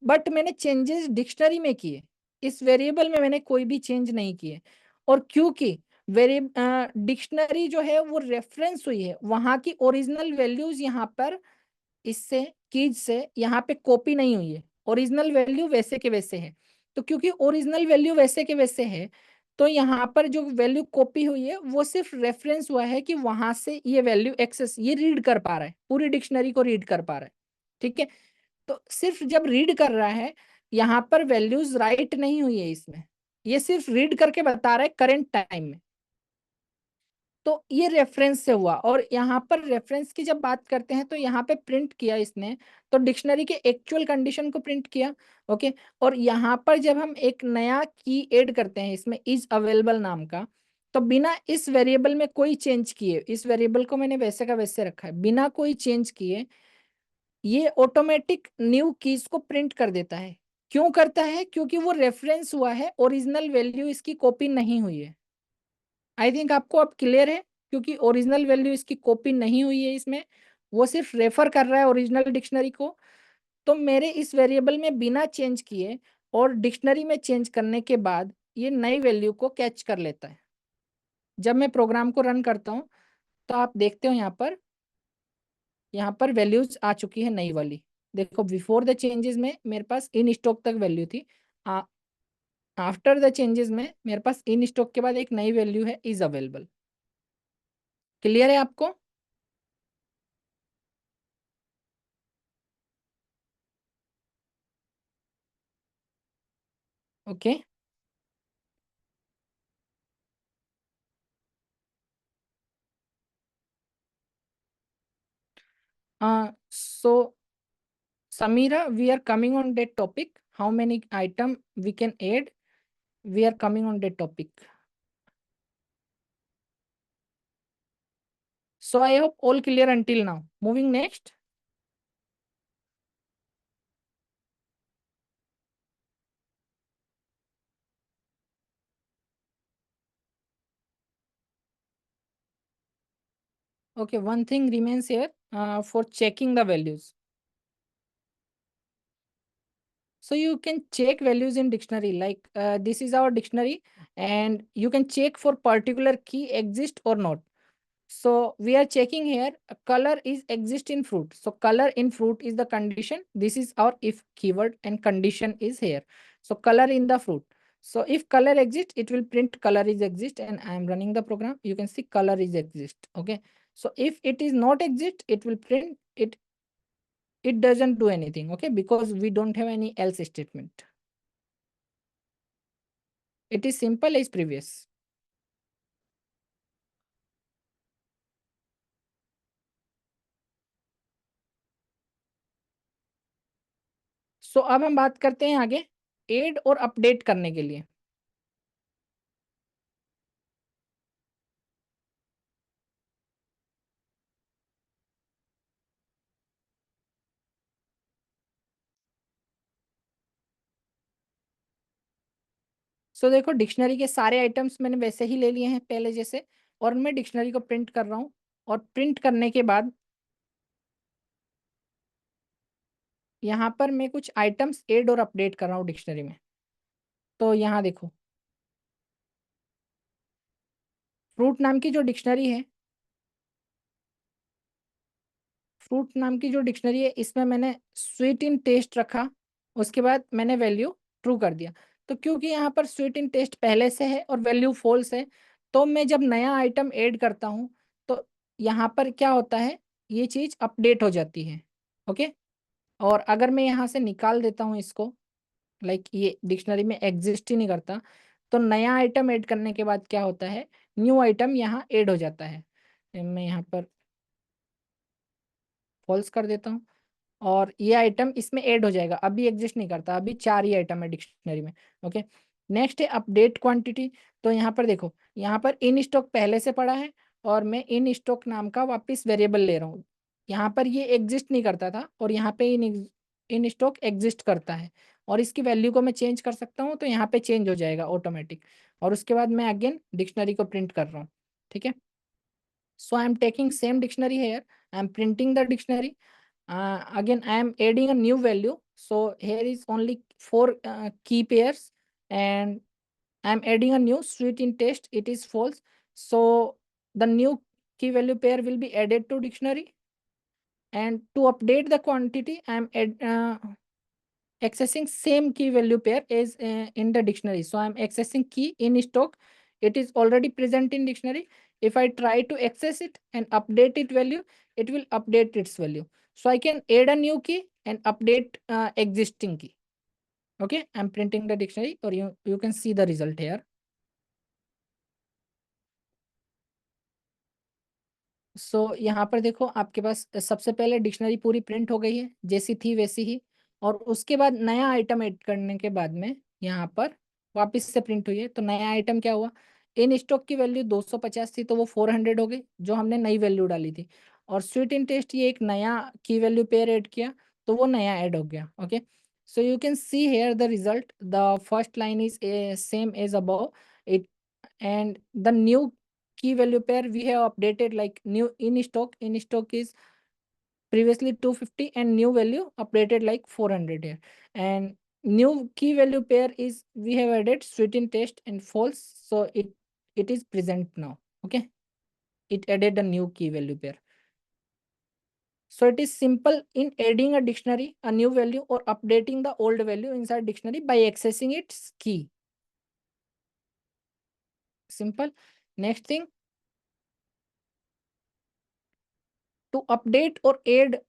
बट मैंने चेंजेस डिक्शनरी में किए, इस वेरिएबल में मैंने कोई भी चेंज नहीं किए। और क्योंकि वेरी डिक्शनरी जो है वो रेफरेंस हुई है, वहां की ओरिजिनल वैल्यूज यहाँ पर इससे कीज से यहाँ पे कॉपी नहीं हुई है, ओरिजिनल वैल्यू वैसे के वैसे है। तो क्योंकि ओरिजिनल वैल्यू वैसे के वैसे है, तो यहाँ पर जो वैल्यू कॉपी हुई है वो सिर्फ रेफरेंस हुआ है कि वहां से ये वैल्यू एक्सेस ये रीड कर पा रहा है, पूरी डिक्शनरी को रीड कर पा रहा है। ठीक है। तो सिर्फ जब रीड कर रहा है, यहाँ पर वैल्यूज राइट नहीं हुई है इसमें, ये सिर्फ रीड करके बता रहा है करेंट टाइम में। तो ये रेफरेंस से हुआ, और यहाँ पर रेफरेंस की जब बात करते हैं तो यहाँ पे प्रिंट किया इसने, तो डिक्शनरी के एक्चुअल कंडीशन को प्रिंट किया। ओके। और यहाँ पर जब हम एक नया की ऐड करते हैं इसमें इज अवेलेबल नाम का, तो बिना इस वेरिएबल में कोई चेंज किए, इस वेरिएबल को मैंने वैसे का वैसे रखा है बिना कोई चेंज किए, ये ऑटोमेटिक न्यू कीज को प्रिंट कर देता है। क्यों करता है? क्योंकि वो रेफरेंस हुआ है, ओरिजिनल वैल्यू इसकी कॉपी नहीं हुई है। आई थिंक आपको अब क्लियर है, क्योंकि ओरिजिनल वैल्यू इसकी कॉपी नहीं हुई है इसमें, वो सिर्फ रेफर कर रहा है ओरिजिनल डिक्शनरी को। तो मेरे इस वेरिएबल में बिना चेंज किए और डिक्शनरी में चेंज करने के बाद ये नई वैल्यू को कैच कर लेता है। जब मैं प्रोग्राम को रन करता हूँ तो आप देखते हो यहाँ पर वैल्यूज आ चुकी है नई वाली। देखो, बिफोर द चेंजेस में मेरे पास इन स्टॉक तक वैल्यू थी, आफ्टर द चेंजेस में मेरे पास इन स्टॉक के बाद एक नई वैल्यू है इज अवेलेबल। क्लियर है आपको? Okay. So Samira, we are coming on that topic. How many item we can add? We are coming on that topic. So I hope all clear until now. Moving next. Okay, one thing remains here for checking the values. So you can check values in dictionary, like this is our dictionary, and you can check for particular key exist or not. So we are checking here, color is exist in fruit. So color in fruit is the condition. This is our if keyword and condition is here. So color in the fruit. So if color exists, it will print color is exist, and I am running the program. You can see color is exist. Okay. So if it is not exist, it will print it. It doesn't do anything. Okay. Because we don't have any else statement. It is simple as previous. सो अब हम बात करते हैं आगे add और update करने के लिए। सो देखो डिक्शनरी के सारे आइटम्स मैंने वैसे ही ले लिए हैं पहले जैसे, और मैं डिक्शनरी को प्रिंट कर रहा हूँ। और प्रिंट करने के बाद यहाँ पर मैं कुछ आइटम्स ऐड और अपडेट कर रहा हूँ डिक्शनरी में। तो यहाँ देखो, फ्रूट नाम की जो डिक्शनरी है, फ्रूट नाम की जो डिक्शनरी है इसमें मैंने स्वीट इन टेस्ट रखा। उसके बाद मैंने वैल्यू ट्रू कर दिया। तो क्योंकि यहाँ पर स्वीट इन टेस्ट पहले से है और वैल्यू फॉल्स है, तो मैं जब नया आइटम ऐड करता हूँ तो यहाँ पर क्या होता है, ये चीज़ अपडेट हो जाती है। ओके। और अगर मैं यहाँ से निकाल देता हूँ इसको, लाइक ये डिक्शनरी में एग्जिस्ट ही नहीं करता, तो नया आइटम ऐड करने के बाद क्या होता है, न्यू आइटम यहाँ ऐड हो जाता है। मैं यहाँ पर फॉल्स कर देता हूँ और ये आइटम इसमें ऐड हो जाएगा। अभी एग्जिस्ट नहीं करता, अभी 4 ही आइटम है डिक्शनरी में। ओके। नेक्स्ट है अपडेट क्वांटिटी। तो यहाँ पर देखो, यहाँ पर इन स्टॉक पहले से पड़ा है और मैं इन स्टॉक नाम का वापस वेरिएबल ले रहा हूँ। यहाँ पर ये एग्जिस्ट नहीं करता था और यहाँ पे इन स्टॉक एग्जिस्ट करता है, और इसकी वैल्यू को मैं चेंज कर सकता हूँ, तो यहाँ पे चेंज हो जाएगा ऑटोमेटिक। और उसके बाद मैं अगेन डिक्शनरी को प्रिंट कर रहा हूँ। ठीक है। So I am taking same dictionary here, I am printing the dictionary. Again I am adding a new value, so here is only 4 key pairs, and I am adding a new sweet in taste, it is false. So the new key value pair will be added to dictionary. And to update the quantity I am accessing same key value pair as in the dictionary. So I am accessing key in stock, it is already present in dictionary. If I try to access it and update it value, it will update its value. So I can add a new key and update existing key. Okay, I'm printing the dictionary, or you can see the result here. यहाँ पर देखो आपके पास सबसे पहले dictionary पूरी print हो गई है, जैसी थी वैसी ही। और उसके बाद नया आइटम ऐड करने के बाद में यहाँ पर वापस से प्रिंट हुई है। तो नया आइटम क्या हुआ, इन स्टॉक की वैल्यू 250 थी तो वो 400 हो गई, जो हमने नई वैल्यू डाली थी। और स्वीट इन टेस्ट ये एक नया की वैल्यू पेयर ऐड किया, तो वो नया ऐड हो गया। Okay. So you can see here the result, the first line is same as above it, and the new key value pair we have updated, like new in stock is previously 250 and new value updated like 400 here. And new key value pair is we have added sweet in taste and false, so it is present now. Okay, it added a new key value pair. So it is simple in adding a dictionary a new value or updating the old value inside dictionary by accessing its key. Simple. Next thing, to update or add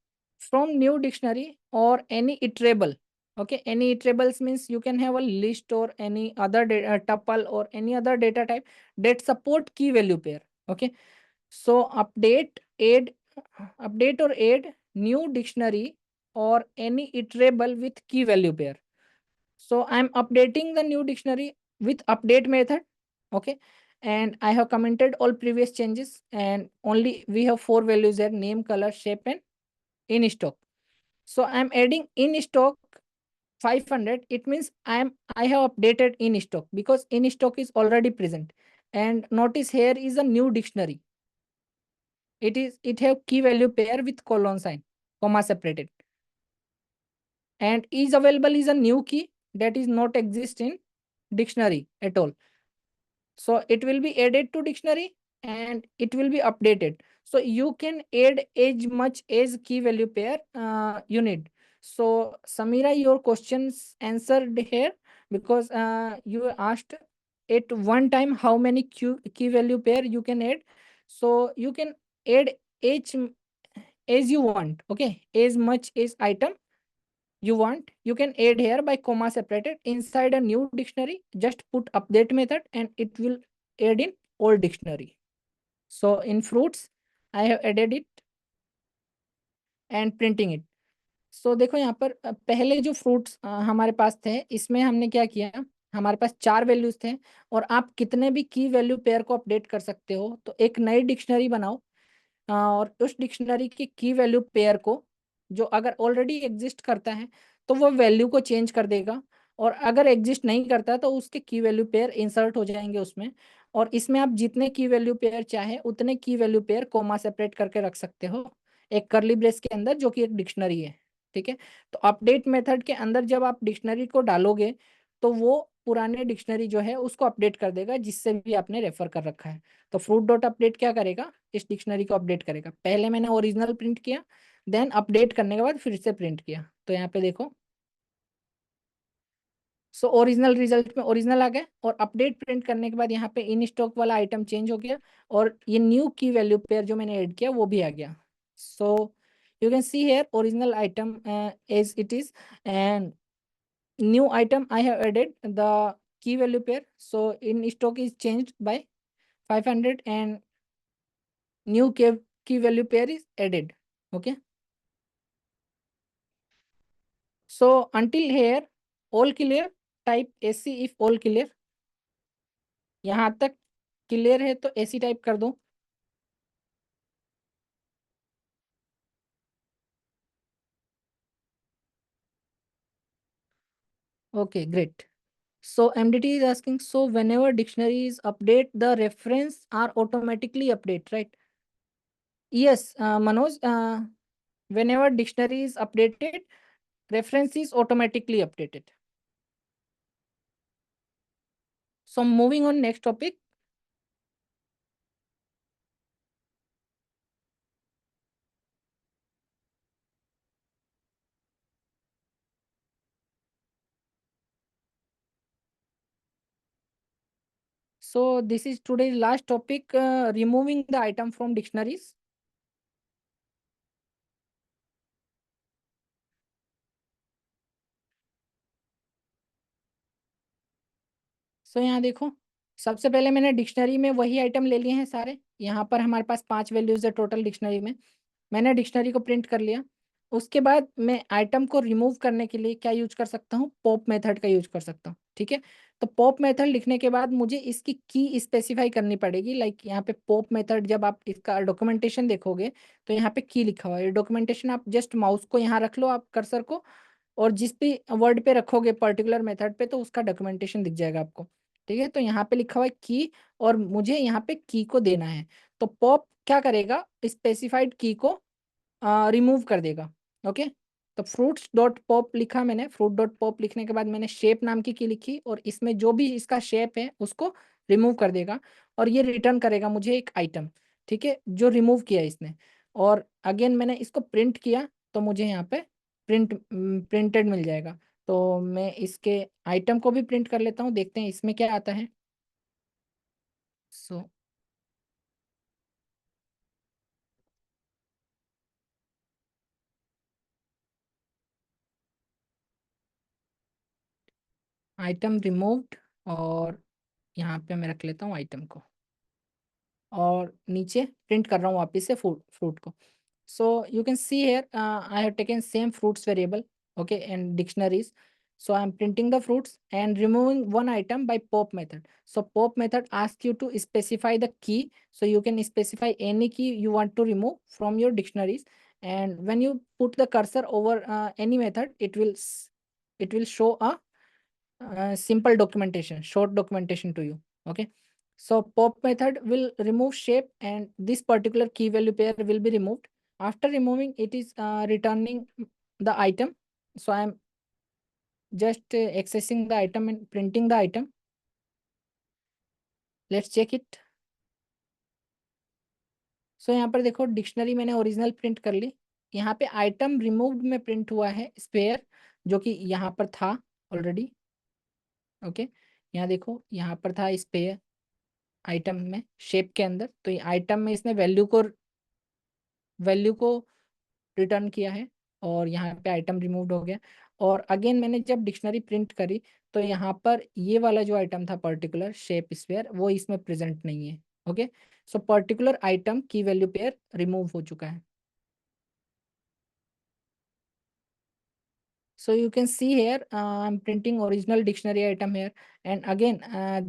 from new dictionary or any iterable. Okay, any iterables means you can have a list or any other tuple or any other data type that support key value pair. Okay, so update or add new dictionary or any iterable with key value pair. So I'm updating the new dictionary with update method. Okay, and I have commented all previous changes, and only we have 4 values there: name, color, shape, and in stock. So I'm adding in stock 500. It means I have updated in stock because in stock is already present. And notice here is a new dictionary. It have key value pair with colon sign, comma separated. And is available is a new key that is not exist in dictionary at all. So it will be added to dictionary and it will be updated. So you can add as much as key value pair you need. So Samira, your questions answered here, because you asked at one time how many key value pair you can add. So you can add as, as you want. Okay, as much as item you want, you can add here by comma separated inside a new dictionary. Just put update method and it will add in old dictionary. So in fruits I have added it and printing it. सो देखो यहाँ पर पहले जो fruits हमारे पास थे, इसमें हमने क्या किया, हमारे पास चार वैल्यूज थे और आप कितने भी की वैल्यू पेयर को अपडेट कर सकते हो। तो एक नई डिक्शनरी बनाओ और उस डिक्शनरी की वैल्यू पेयर को, जो अगर ऑलरेडी एग्जिस्ट करता है तो वो वैल्यू को चेंज कर देगा, और अगर एग्जिस्ट नहीं करता तो उसके की वैल्यू पेयर इंसर्ट हो जाएंगे उसमें। और इसमें आप जितने की वैल्यू पेयर चाहे उतने की वैल्यू पेयर कोमा सेपरेट करके रख सकते हो, एक करली ब्रेस के अंदर, जो कि एक डिक्शनरी है। ठीक है। तो अपडेट मेथड के अंदर जब आप डिक्शनरी को डालोगे तो वो पुराने डिक्शनरी जो है उसको अपडेट कर देगा जिससे भी आपने रेफर कर रखा है। तो फ्रूट डॉट अपडेट क्या करेगा, इस डिक्शनरी को अपडेट करेगा। पहले मैंने ओरिजिनल प्रिंट किया, देन अपडेट करने के बाद फिर से प्रिंट किया, तो यहाँ पे देखो। सो ओरिजिनल रिजल्ट में ओरिजिनल आ गया, और अपडेट प्रिंट करने के बाद यहाँ पे इन स्टॉक वाला आइटम चेंज हो गया, और ये न्यू की वैल्यू पेयर जो मैंने ऐड किया वो भी आ गया। So you can see here original item as it is, and new item I have added the key value pair. So in stock is changed by 500 and new key value pair is added. Okay. So until here all clear, type AC if all clear। यहाँ तक clear है तो AC type कर दो। Okay, great. So MDT is asking, so whenever dictionary is update, the reference are automatically update, right? Yes, Manoj, whenever dictionary is updated, reference is automatically updated. So moving on next topic. So this is today's last topic, removing the item from dictionaries. So यहाँ देखो, सबसे पहले मैंने dictionary में वही item ले लिए हैं सारे। यहाँ पर हमारे पास 5 वैल्यूज है टोटल डिक्शनरी में। मैंने डिक्शनरी को प्रिंट कर लिया। उसके बाद मैं आइटम को रिमूव करने के लिए क्या यूज कर सकता हूँ, पॉप मेथड का यूज कर सकता हूँ। ठीक है। तो पॉप मेथड लिखने के बाद मुझे इसकी की स्पेसिफाई करनी पड़ेगी। लाइक यहाँ पे पॉप मेथड, जब आप इसका डॉक्यूमेंटेशन देखोगे तो यहाँ पे की लिखा हुआ है। डॉक्यूमेंटेशन आप जस्ट माउस को यहाँ रख लो, आप कर्सर को, और जिस भी वर्ड पे रखोगे पर्टिकुलर मेथड पे तो उसका डॉक्यूमेंटेशन दिख जाएगा आपको। ठीक है। तो यहाँ पे लिखा हुआ है की, और मुझे यहाँ पे की को देना है। तो पॉप क्या करेगा, स्पेसिफाइड की को रिमूव कर देगा। ओके। तो फ्रूट्स डॉट पॉप लिखा मैंने। फ्रूट डॉट पॉप लिखने के बाद मैंने शेप नाम की लिखी, और इसमें जो भी इसका शेप है उसको रिमूव कर देगा, और ये रिटर्न करेगा मुझे एक आइटम। ठीक है, जो रिमूव किया इसने। और अगेन मैंने इसको प्रिंट किया तो मुझे यहाँ पे प्रिंटेड मिल जाएगा। तो मैं इसके आइटम को भी प्रिंट कर लेता हूँ, देखते हैं इसमें क्या आता है। सो आइटम रिमूव्ड, और यहाँ पे मैं रख लेता हूँ आइटम को, और नीचे प्रिंट कर रहा हूँ वापस से फ्रूट को। सो you can see here I have taken same fruits variable, okay, and dictionaries. So I'm printing the fruits and removing one item by pop method. So pop method asks you to specify the key. So you can specify any key you want to remove from your dictionaries. And when you put the cursor over any method, it will show a simple documentation, short documentation to you. Okay. So pop method will remove shape, and this particular key value pair will be removed. After removing, it is returning the item. So I am just accessing the item and printing the item. Let's check it. So यहाँ पर देखो, dictionary मैंने original print कर ली। यहाँ पे item removed में print हुआ है स्पेयर, जो कि यहाँ पर था ऑलरेडी। ओके। यहाँ देखो, यहाँ पर था स्पेयर आइटम में शेप के अंदर, तो ये आइटम में इसने वैल्यू को रिटर्न किया है, और यहाँ पे आइटम रिमूव्ड हो गया। और अगेन मैंने जब डिक्शनरी प्रिंट करी तो यहाँ पर ये वाला जो आइटम था पर्टिकुलर शेप स्पेयर, वो इसमें प्रेजेंट नहीं है। ओके। सो पर्टिकुलर आइटम की वैल्यू पेयर रिमूव हो चुका है। So you can see here, I'm printing original dictionary item here, and again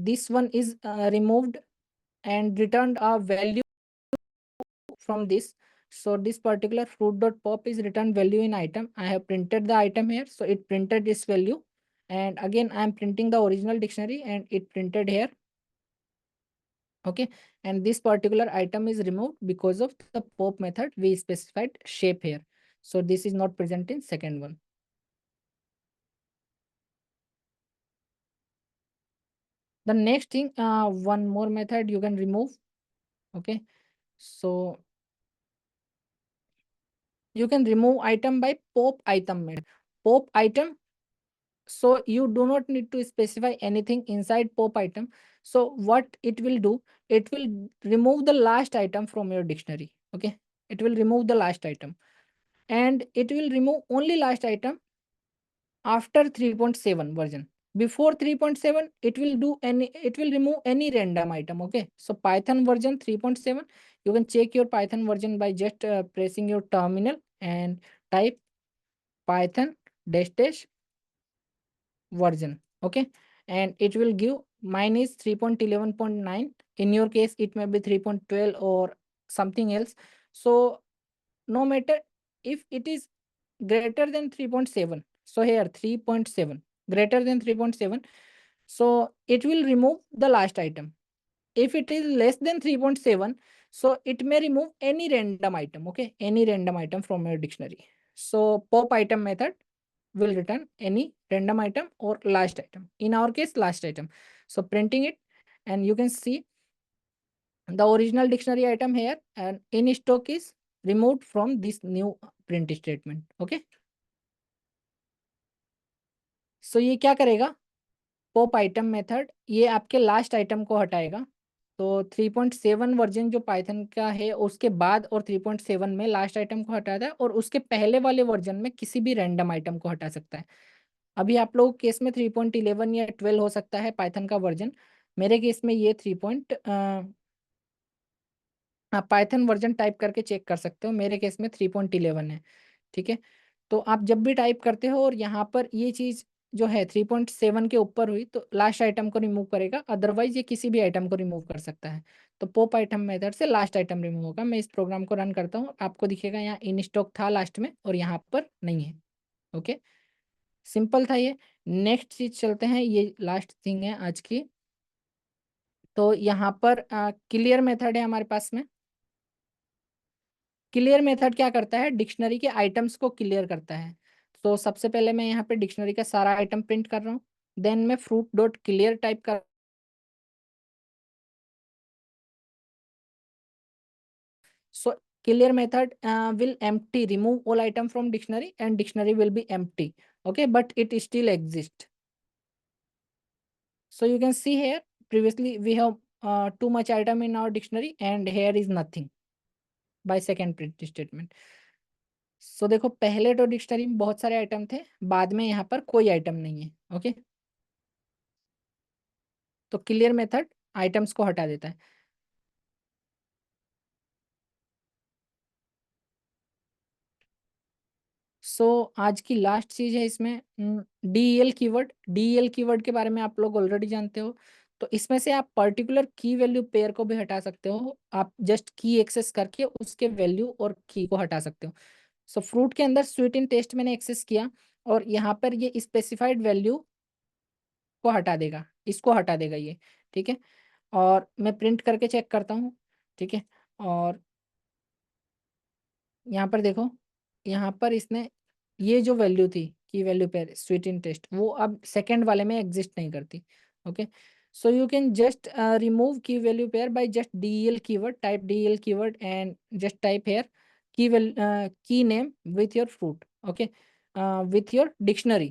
this one is removed and returned a value from this. So this particular fruit.pop is return value in item. I have printed the item here, so it printed this value, and again I am printing the original dictionary and it printed here. Okay, and this particular item is removed because of the pop method we specified shape here. So this is not present in second one. The next thing, one more method you can remove. Okay, so you can remove item by pop item method. Pop item, so you do not need to specify anything inside pop item. So what it will do, it will remove the last item from your dictionary. Okay, it will remove the last item, and it will remove only last item after 3.7 version. Before 3.7 it will remove any random item. Okay, so Python version 3.7, you can check your Python version by just pressing your terminal and type python dash dash version. Okay, and it will give, mine is 3.11.9, in your case it may be 3.12 or something else. So no matter if it is greater than 3.7, so here 3.7 greater than 3.7, so it will remove the last item. If it is less than 3.7, so it may remove any random item. Okay, any random item from your dictionary. So pop item method will return any random item or last item, in our case last item. So printing it, and you can see the original dictionary item here, and in stock is removed from this new print statement. Okay, सो ये क्या करेगा, pop item method ये आपके last item को हटाएगा। तो 3.7 version जो Python का है उसके बाद और 3.7 में लास्ट आइटम को हटाता है, और उसके पहले वाले वर्जन में किसी भी रैंडम आइटम को हटा सकता है। अभी आप लोग केस में 3.11 या 12 हो सकता है पाइथन का वर्जन, मेरे केस में ये 3. आप पाइथन वर्जन टाइप करके चेक कर सकते हो, मेरे केस में 3.11 है। ठीक है, तो आप जब भी टाइप करते हो और यहाँ पर ये चीज़ जो है 3.7 के ऊपर हुई तो लास्ट आइटम को रिमूव करेगा, अदरवाइज ये किसी भी आइटम को रिमूव कर सकता है। तो पॉप आइटम मेथड से लास्ट आइटम रिमूव होगा। मैं इस प्रोग्राम को रन करता हूँ, आपको दिखेगा यहाँ इन स्टॉक था लास्ट में और यहाँ पर नहीं है। ओके, सिंपल था ये। नेक्स्ट चीज चलते हैं, ये लास्ट थिंग है आज की। तो यहाँ पर क्लियर मेथड है हमारे पास में। क्लियर मेथड क्या करता है, डिक्शनरी के आइटम्स को क्लियर करता है। तो सबसे पहले मैं यहाँ पे डिक्शनरी का सारा आइटम प्रिंट कर रहा हूँ, देन मैं फ्रूट डॉट क्लियर टाइप कर, so clear method will empty remove all item from dictionary and dictionary will be empty. Okay, but it still exists. So you can see here, previously we have too much item in our dictionary and here is nothing by second print statement. So देखो पहले तो dictionary में बहुत सारे item थे, बाद में यहाँ पर कोई आइटम नहीं है। ओके, तो क्लियर मेथड आइटम्स को हटा देता है। सो आज की लास्ट चीज है इसमें, डीईएल कीवर्ड। डीईएल कीवर्ड के बारे में आप लोग ऑलरेडी जानते हो। तो इसमें से आप पर्टिकुलर की वैल्यू पेयर को भी हटा सकते हो, आप जस्ट की एक्सेस करके उसके वैल्यू और की को हटा सकते हो। सो फ्रूट के अंदर स्वीट इन टेस्ट मैंने एक्सेस किया और यहाँ पर ये स्पेसिफाइड वैल्यू को हटा देगा, इसको हटा देगा ये। ठीक है, और मैं प्रिंट करके चेक करता हूँ। ठीक है, और यहाँ पर देखो, यहाँ पर इसने ये जो वैल्यू थी key value pair sweet in test, वो अब सेकंड वाले में एग्जिस्ट नहीं करती। Okay, so you can just remove key value pair by just DL keyword, type DL keyword and just type here key name with your fruit. Okay, with your dictionary,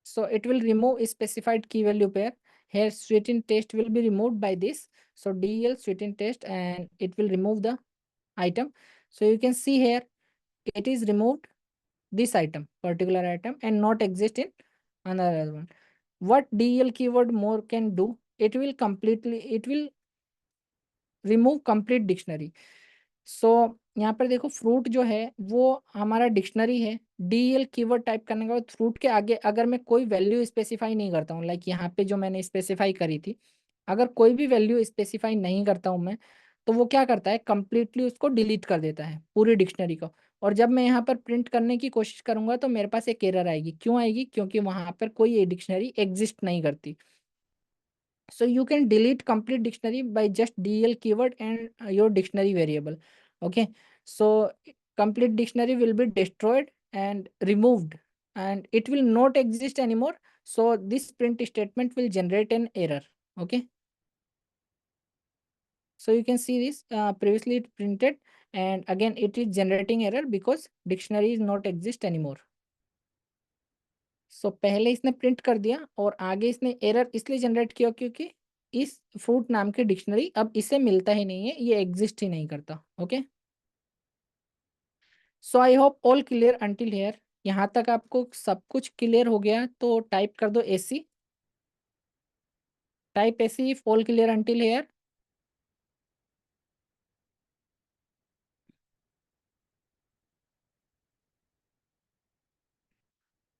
so it will remove a specified key value pair. Here sweeten test will be removed by this, so del sweeten test and it will remove the item. So you can see here it is removed this item, particular item, and not exist in another one. What del keyword more can do, it will remove complete dictionary. सो यहाँ पर देखो fruit जो है वो हमारा dictionary है। DL keyword type करने के बाद फ्रूट के आगे अगर मैं कोई वैल्यू स्पेसिफाई नहीं करता हूँ, लाइक यहाँ पे जो मैंने स्पेसिफाई करी थी, अगर कोई भी वैल्यू स्पेसिफाई नहीं करता हूँ मैं, तो वो क्या करता है, कंप्लीटली उसको डिलीट कर देता है पूरी डिक्शनरी को। और जब मैं यहाँ पर प्रिंट करने की कोशिश करूंगा तो मेरे पास एक एरर आएगी। क्यों आएगी? क्योंकि वहां पर कोई डिक्शनरी एग्जिस्ट नहीं करती। So you can delete complete dictionary by just del keyword and your dictionary variable. Okay. So complete dictionary will be destroyed and removed, and it will not exist anymore. So this print statement will generate an error. Okay. So you can see this previously it printed, and again it is generating error because dictionary is not exist anymore. सो पहले इसने print कर दिया और आगे इसने error इसलिए generate किया क्योंकि इस फ्रूट नाम की डिक्शनरी अब इसे मिलता ही नहीं है, ये एग्जिस्ट ही नहीं करता। Okay. So I hope all clear until here. यहाँ तक आपको सब कुछ क्लियर हो गया तो टाइप कर दो AC. Type AC if all clear until here.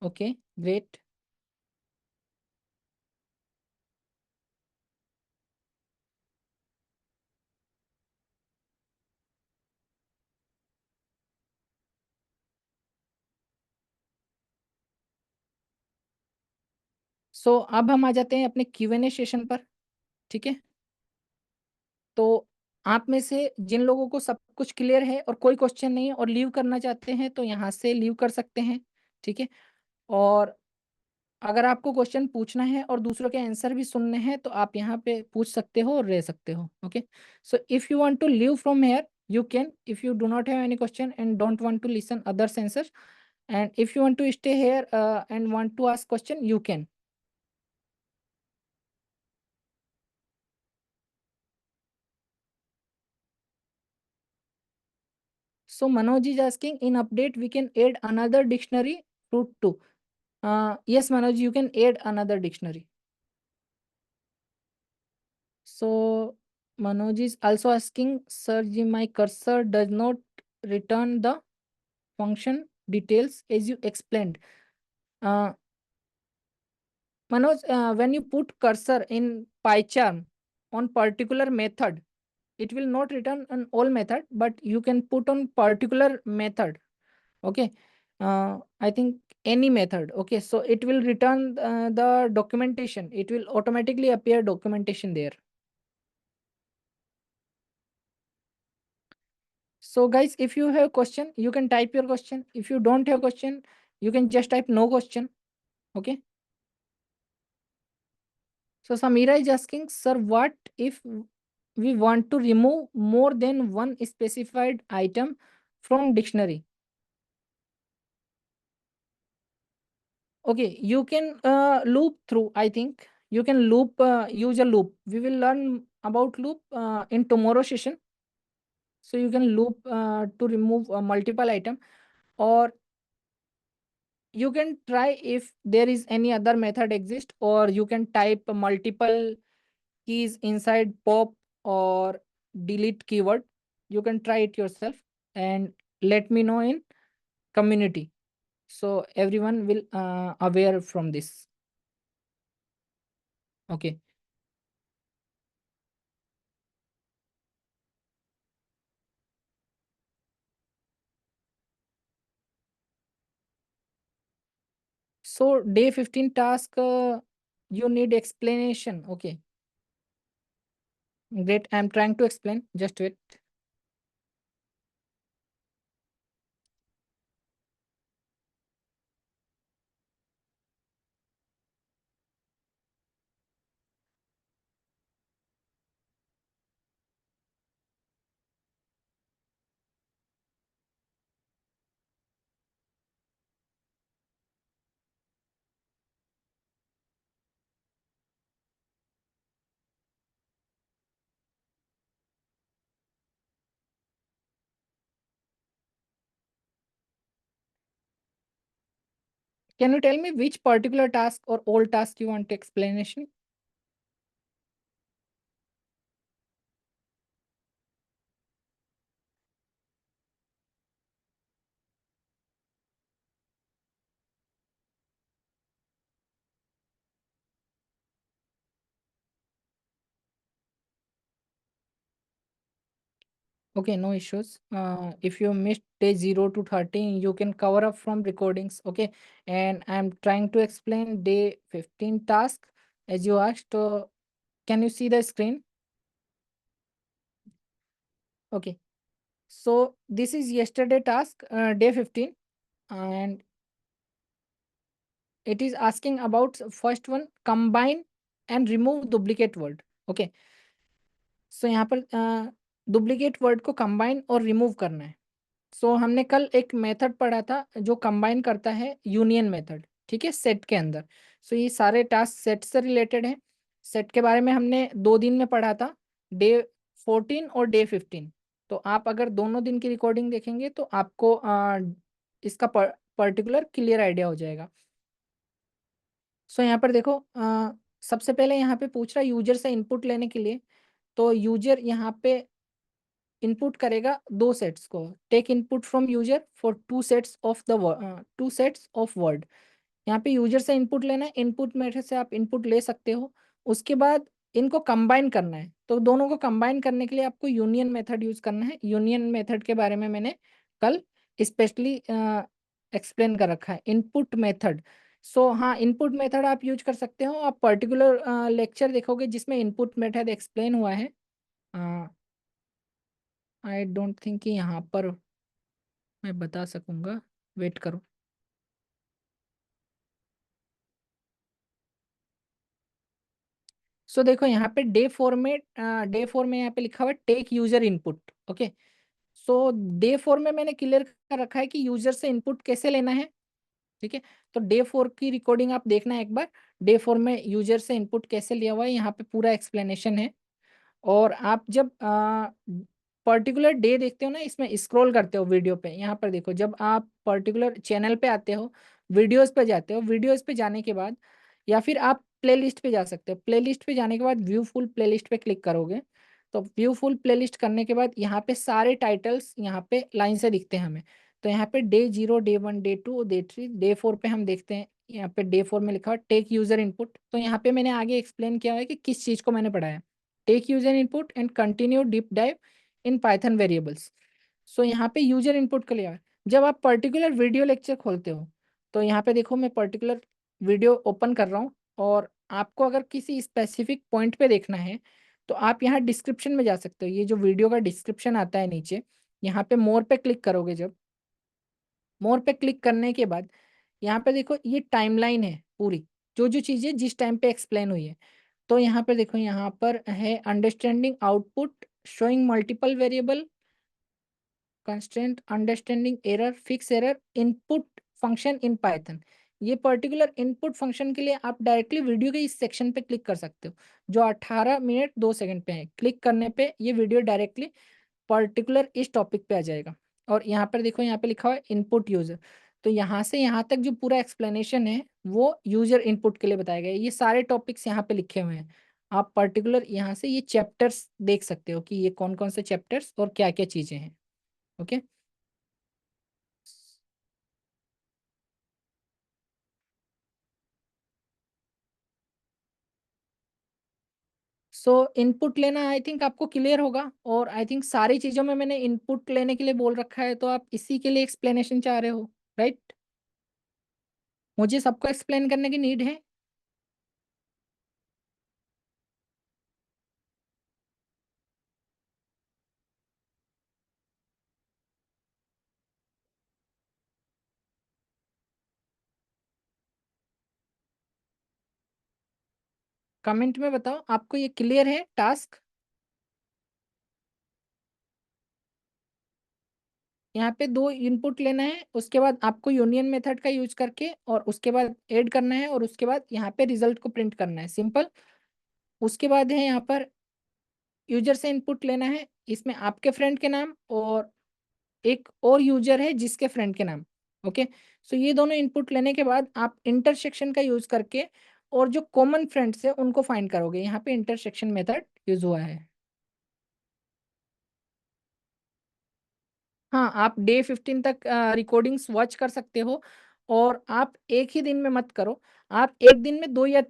Okay, great. So अब हम आ जाते हैं अपने Q&A सेशन पर। ठीक है। तो आप में से जिन लोगों को सब कुछ क्लियर है और कोई क्वेश्चन नहीं है और लीव करना चाहते हैं तो यहाँ से लीव कर सकते हैं। ठीक है। और अगर आपको क्वेश्चन पूछना है और दूसरों के आंसर भी सुनने हैं तो आप यहाँ पे पूछ सकते हो और रह सकते हो। Okay. So if you want to leave from here you can, if you do not have any question and don't want to listen others answers, and if you want to stay here and want to ask question you can. So Manoj is asking, in update we can add another dictionary fruit too. Yes Manoj, you can add another dictionary. So Manoj is also asking, sir ji, my cursor does not return the function details as you explained. Uh, Manoj, when you put cursor in PyCharm on particular method, it will not return on all method, but you can put on particular method. Okay. I think any method. Okay. So it will return the documentation. It will automatically appear documentation there. So guys, if you have question, you can type your question. If you don't have question, you can just type no question. Okay. So Samira is asking, sir, what if we want to remove more than one specified item from dictionary? Okay, you can loop through. I think you can loop, use a loop. We will learn about loop in tomorrow session. So you can loop to remove multiple item, or you can try if there is any other method exist, or you can type multiple keys inside pop or delete keyword. You can try it yourself and let me know in community, so everyone will aware from this. Okay. So day 15 task, you need explanation. Okay, great. I'm trying to explain. Just wait. Can you tell me which particular task or all task you want explanation? Okay, no issues. If you missed day 0 to 13, you can cover up from recordings. Okay, and I'm trying to explain day 15 task as you asked. Can you see the screen? Okay, so this is yesterday task, day 15, and it is asking about first one, combine and remove duplicate word. Okay, सो यहाँ पर duplicate word को combine और remove करना है. सो हमने कल एक method पढ़ा था जो कंबाइन करता है यूनियन मेथड, ठीक है, सेट के अंदर. सो ये सारे टास्क सेट से रिलेटेड हैं. सेट के बारे में हमने 2 दिन में पढ़ा था, डे 14 और डे 15. तो आप अगर दोनों दिन की रिकॉर्डिंग देखेंगे तो आपको इसका पर्टिकुलर क्लियर आइडिया हो जाएगा. सो यहाँ पर देखो, सबसे पहले यहाँ पे पूछ रहा है यूजर से इनपुट लेने के लिए. तो यूजर यहाँ पे इनपुट करेगा 2 सेट्स को. Take input from user for 2 sets of word. यहाँ पे यूजर से इनपुट लेना है. इनपुट मेथड से आप इनपुट ले सकते हो. उसके बाद इनको कंबाइन करना है. तो दोनों को कंबाइन करने के लिए आपको यूनियन मेथड यूज करना है. यूनियन मेथड के बारे में मैंने कल स्पेशली एक्सप्लेन कर रखा है, इनपुट मेथड. सो हाँ, इनपुट मेथड आप यूज कर सकते हो. आप पर्टिकुलर लेक्चर देखोगे जिसमें इनपुट मेथड एक्सप्लेन हुआ है. आई डोंट थिंक कि यहाँ पर मैं बता सकूंगा. वेट करो. सो देखो यहाँ पे डे 4 में यहाँ पे लिखा हुआ है टेक यूजर इनपुट. ओके, सो डे 4 में मैंने क्लियर कर रखा है कि यूजर से इनपुट कैसे लेना है. ठीक है, तो डे 4 की रिकॉर्डिंग आप देखना है एक बार. डे 4 में यूजर से इनपुट कैसे लिया हुआ है यहाँ पे पूरा एक्सप्लेनेशन है. और आप जब पर्टिकुलर डे देखते हो ना, इसमें स्क्रॉल करते हो वीडियो पे, यहाँ पर देखो, जब आप पर्टिकुलर चैनल पे आते हो, वीडियोस पे जाते हो, वीडियोस पे जाने के बाद या फिर आप प्लेलिस्ट पे जा सकते हो. प्लेलिस्ट पे जाने के बाद व्यू फुल प्लेलिस्ट पे क्लिक करोगे. तो व्यू फुल प्लेलिस्ट करने के बाद यहाँ पे सारे टाइटल्स यहाँ पे लाइन से दिखते हैं हमें. तो यहाँ पे day 0, day 1, day 2, day 3, day 4 पे हम देखते हैं. यहाँ पे डे 4 में लिखा है टेक यूजर इनपुट. तो यहाँ पे मैंने आगे एक्सप्लेन किया है कि किस चीज को मैंने पढ़ाया. Take user input and continue deep dive in Python variables. So यहाँ पे यूजर इनपुट के लिए जब आप पर्टिकुलर वीडियो लेक्चर खोलते हो, तो यहाँ पे देखो मैं पर्टिकुलर वीडियो ओपन कर रहा हूँ. और आपको अगर किसी स्पेसिफिक पॉइंट पे देखना है तो आप यहाँ डिस्क्रिप्शन में जा सकते हो. ये जो वीडियो का डिस्क्रिप्शन आता है नीचे, यहाँ पे मोर पे क्लिक करोगे. जब मोर पे क्लिक करने के बाद यहाँ पे देखो ये टाइमलाइन है पूरी, जो जो चीजें जिस टाइम पे एक्सप्लेन हुई है. तो यहाँ पे देखो, यहाँ पर है understanding output, showing multiple variable, constraint, understanding error, fix error, input function in Python. ये पर्टिकुलर इनपुट फंक्शन के लिए आप डायरेक्टली वीडियो के इस सेक्शन पे क्लिक कर सकते हो, जो 18 मिनट 2 सेकंड पे है. क्लिक करने पे ये वीडियो डायरेक्टली पर्टिकुलर इस टॉपिक पे आ जाएगा. और यहाँ पर देखो, यहाँ पे लिखा हुआ है इनपुट यूजर. तो यहाँ से यहाँ तक जो पूरा एक्सप्लेनेशन है वो यूजर इनपुट के लिए बताया गया है. ये सारे टॉपिक्स यहाँ पे लिखे हुए हैं. आप पर्टिकुलर यहाँ से ये चैप्टर्स देख सकते हो कि ये कौन कौन से चैप्टर्स और क्या क्या चीजें हैं. ओके, सो इनपुट लेना आई थिंक आपको क्लियर होगा. और आई थिंक सारी चीजों में मैंने इनपुट लेने के लिए बोल रखा है, तो आप इसी के लिए एक्सप्लेनेशन चाह रहे हो, राइट? मुझे सबको एक्सप्लेन करने की नीड है. कमेंट में बताओ आपको ये क्लियर है टास्क. यहाँ पे 2 इनपुट लेना है, उसके बाद आपको यूनियन मेथड का यूज करके और उसके बाद ऐड करना है, और उसके बाद यहाँ पे रिजल्ट को प्रिंट करना है, सिंपल. उसके बाद है यहाँ पर यूजर से इनपुट लेना है. इसमें आपके फ्रेंड के नाम और एक और यूजर है जिसके फ्रेंड के नाम. ओके, सो ये दोनों इनपुट लेने के बाद आप इंटरसेक्शन का यूज करके और जो कॉमन फ्रेंड्स है उनको फाइंड करोगे. यहाँ पे इंटरसेक्शन मेथड यूज हुआ है. हाँ, आप डे 15 तक रिकॉर्डिंग्स वॉच कर सकते हो. और आप एक ही दिन में मत करो. आप एक दिन में 2 या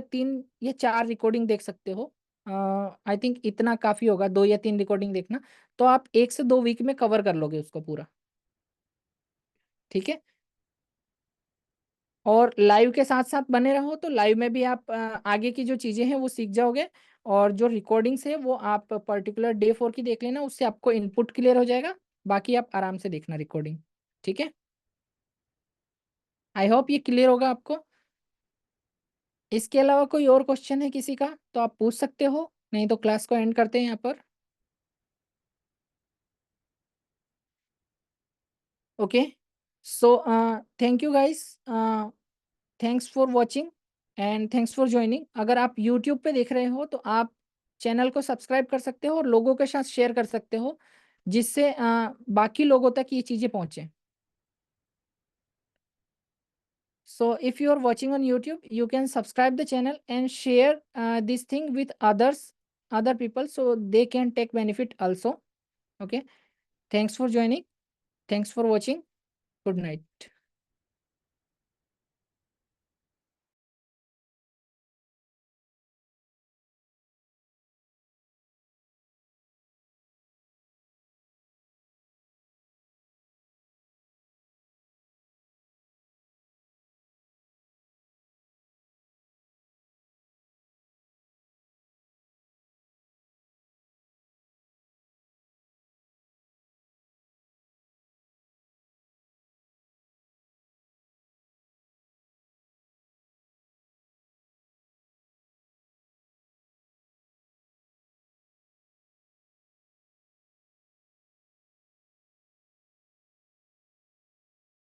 3 या 4 रिकॉर्डिंग देख सकते हो. आई थिंक इतना काफ़ी होगा, 2 या 3 रिकॉर्डिंग देखना, तो आप 1 से 2 वीक में कवर कर लोगे उसको पूरा, ठीक है? और लाइव के साथ-साथ बने रहो, तो लाइव में भी आप आगे की जो चीज़ें हैं वो सीख जाओगे, और जो रिकॉर्डिंग्स है वो आप पर्टिकुलर डे 4 की देख लेना, उससे आपको इनपुट क्लियर हो जाएगा, बाकी आप आराम से देखना रिकॉर्डिंग, ठीक है? आई होप ये क्लियर होगा आपको। इसके अलावा कोई और क्वेश्चन है किसी का तो आप पूछ सकते हो, नहीं तो क्लास को एंड करते हैं यहाँ पर। Okay, so thank you guys, thanks for watching and thanks for joining. अगर आप यूट्यूब पे देख रहे हो तो आप चैनल को सब्सक्राइब कर सकते हो और लोगों के साथ शेयर कर सकते हो, जिससे बाकी लोगों तक ये चीज़ें पहुँचे। So if you are watching on YouTube, you can subscribe the channel and share this thing with other people, so they can take benefit also. Okay. Thanks for joining. Thanks for watching. Good night.